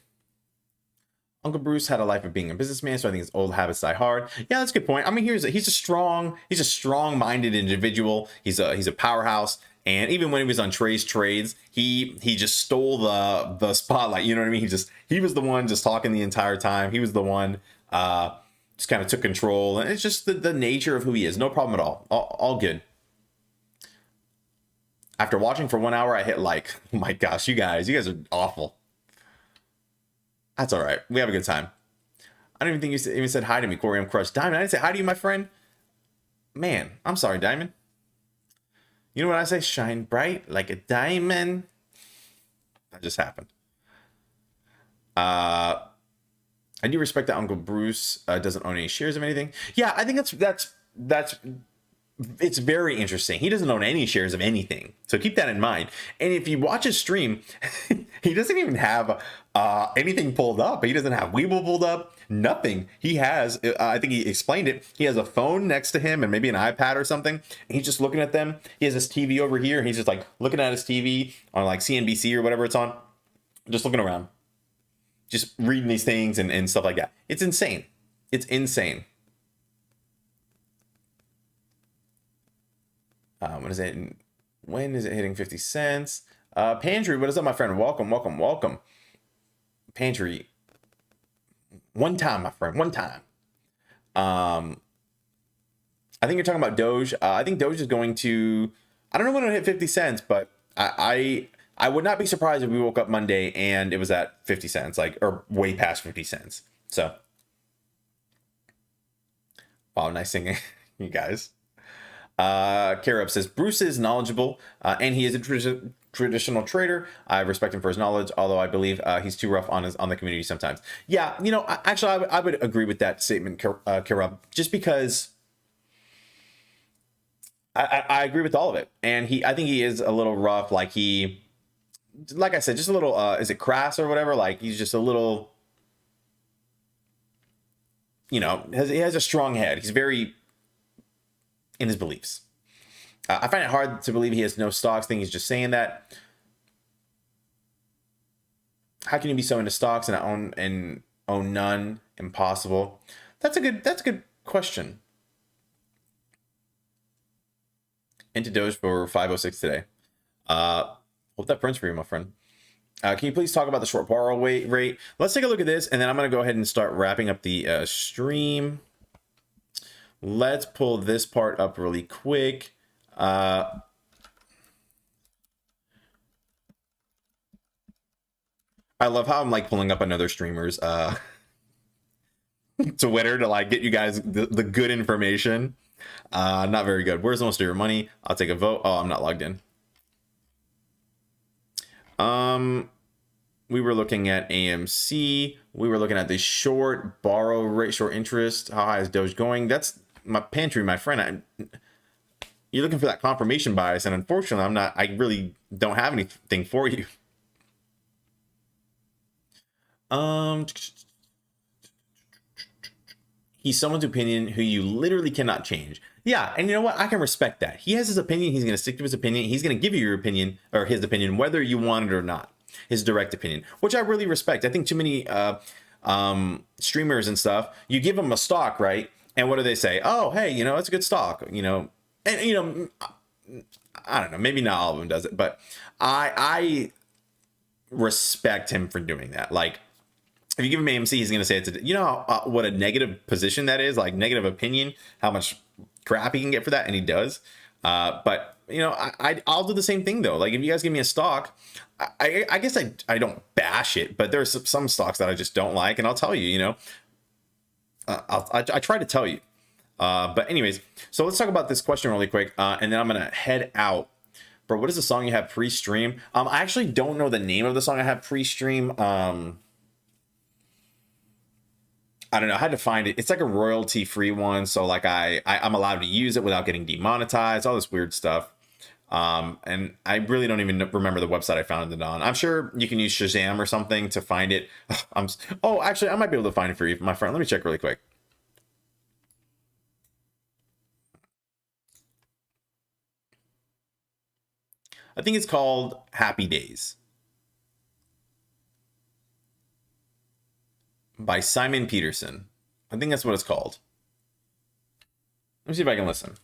Uncle Bruce had a life of being a businessman, so I think his old habits die hard. Yeah, that's a good point. I mean, he's a strong-minded individual. He's a powerhouse. And even when he was on Trey's Trades, he just stole the spotlight. You know what I mean? He was the one just talking the entire time. He was the one just kind of took control. And it's just the nature of who he is. No problem at all. All good. After watching for 1 hour, I hit like. Oh my gosh, you guys are awful. That's all right. We have a good time. I don't even think you even said hi to me, Corey. I'm crushed. Diamond, I didn't say hi to you, my friend. Man, I'm sorry, Diamond. You know what I say? Shine bright like a diamond. That just happened. I do respect that Uncle Bruce doesn't own any shares of anything. Yeah, I think that's it's very interesting. He doesn't own any shares of anything. So keep that in mind. And if you watch his stream, he doesn't even have anything pulled up. He doesn't have Webull pulled up. Nothing. He has, I think he explained it. He has a phone next to him and maybe an iPad or something. And he's just looking at them. He has his TV over here. And he's just like looking at his TV on like CNBC or whatever it's on. Just looking around. Just reading these things and stuff like that. It's insane. It's insane. When is it hitting 50 cents? Pantry, what is up, my friend? Welcome. Pantry. One time, my friend. One time. I think you're talking about Doge. I think Doge is going to. I don't know when it'll hit 50 cents, but I would not be surprised if we woke up Monday and it was at 50 cents, or way past 50 cents. So, wow, nice singing, you guys. Carob says Bruce is knowledgeable and he is a traditional trader. I respect him for his knowledge, although I believe he's too rough on the community sometimes. Yeah, actually, I would agree with that statement, Carob, just because I agree with all of it. And I think he is a little rough. Like I said, just a little. Is it crass or whatever? Like he's just a little. He has a strong head. He's very in his beliefs. I find it hard to believe he has no stocks. I think he's just saying that. How can you be so into stocks and own none? Impossible. That's a good question. Into Doge for 506 today. Hope that prints for you, my friend. Can you please talk about the short borrow rate? Let's take a look at this, and then I'm going to go ahead and start wrapping up the stream. Let's pull this part up really quick. I love how I'm pulling up another streamer's Twitter to get you guys the good information. Not very good. Where's most of your money? I'll take a vote. Oh, I'm not logged in. We were looking at AMC. We were looking at the short borrow rate, short interest. How high is Doge going? That's my pantry, my friend. You're looking for that confirmation bias, and unfortunately, I really don't have anything for you. He's someone's opinion who you literally cannot change. Yeah, and you know what? I can respect that. He has his opinion. He's going to stick to his opinion. He's going to give you your opinion, or his opinion, whether you want it or not. His direct opinion, which I really respect. I think too many streamers and stuff, you give them a stock, right? And what do they say? Oh, hey, it's a good stock, and I don't know, maybe not all of them does it, but I respect him for doing that. Like, if you give him AMC, he's going to say it's a, you know, what a negative position that is, like negative opinion, how much crap he can get for that. And he does. But you know, I'll do the same thing though. Like if you guys give me a stock, I guess I don't bash it, but there's some stocks that I just don't like. And I'll tell you, you know, I try to tell you. But anyways, so let's talk about this question really quick. And then I'm going to head out. Bro, what is the song you have pre-stream? I actually don't know the name of the song I have pre-stream. I don't know. I had to find it. It's like a royalty free one. So like I'm allowed to use it without getting demonetized, all this weird stuff. And I really don't even remember the website I found it on. I'm sure you can use Shazam or something to find it. Oh, actually, I might be able to find it for you, my friend. Let me check really quick. I think it's called Happy Days by Simon Peterson. I think that's what it's called. Let me see if I can listen.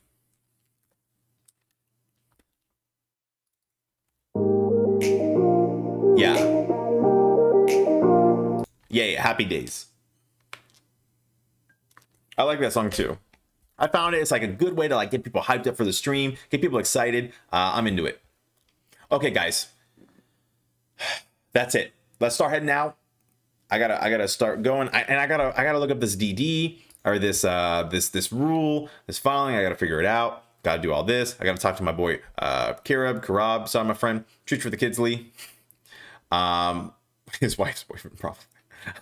Yeah, Happy Days. I like that song too. I found it. It's like a good way to like get people hyped up for the stream, get people excited. I'm into it. Okay, guys, that's it. Let's start heading out. I gotta start going. I gotta look up this DD or this rule, this filing. I gotta figure it out. Gotta do all this. I gotta talk to my boy Karab. Sorry, my friend. Treat for the kids, Lee. His wife's boyfriend, probably.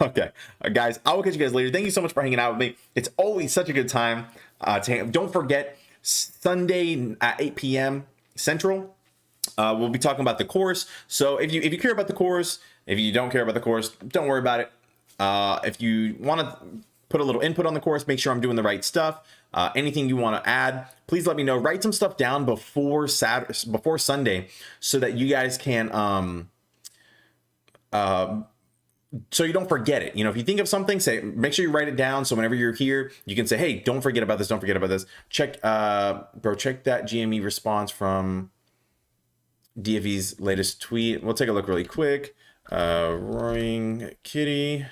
Okay, guys, I will catch you guys later. Thank you so much for hanging out with me. It's always such a good time. Don't forget Sunday at 8 p.m. Central. We'll be talking about the course. So if you care about the course, if you don't care about the course, don't worry about it. If you want to put a little input on the course, make sure I'm doing the right stuff. Anything you want to add, please let me know. Write some stuff down before Sunday so that you guys can so you don't forget it. You know, if you think of something, make sure you write it down. So whenever you're here, you can say, hey, don't forget about this. Don't forget about this. Check that GME response from DFE's latest tweet. We'll take a look really quick. Roaring Kitty.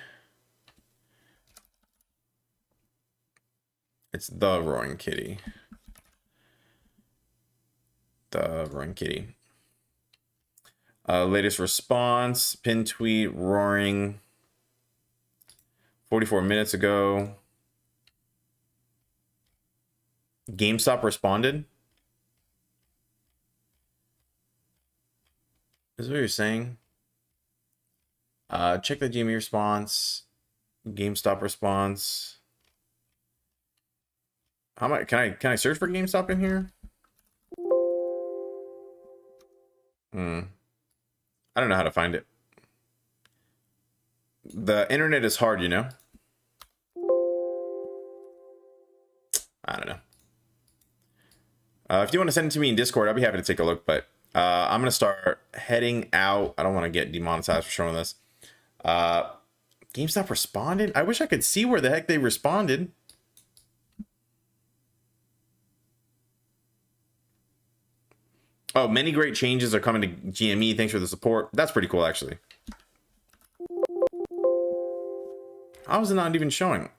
It's the Roaring Kitty. The Roaring Kitty. Latest response, pin tweet, Roaring, 44 minutes ago. GameStop responded. Is what you're saying? Check the GME response, GameStop response. How much can I search for GameStop in here? I don't know how to find it. The internet is hard, you know? I don't know. If you want to send it to me in Discord, I'll be happy to take a look, but I'm going to start heading out. I don't want to get demonetized for showing this. GameStop responded? I wish I could see where the heck they responded. Oh, many great changes are coming to GME. Thanks for the support. That's pretty cool, actually. How is it not even showing?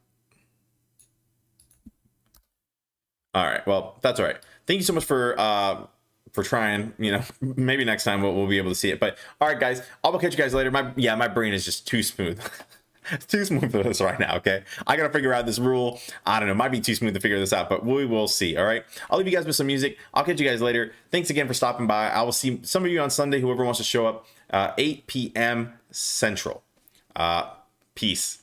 All right. Well, that's all right. Thank you so much for trying. You know, maybe next time we'll be able to see it. But all right, guys, I'll catch you guys later. My brain is just too smooth. It's too smooth for this right now, okay? I gotta figure out this rule. I don't know, might be too smooth to figure this out, but we will see, all right? I'll leave you guys with some music. I'll catch you guys later. Thanks again for stopping by. I will see some of you on Sunday, whoever wants to show up, 8 p.m. Central. Peace.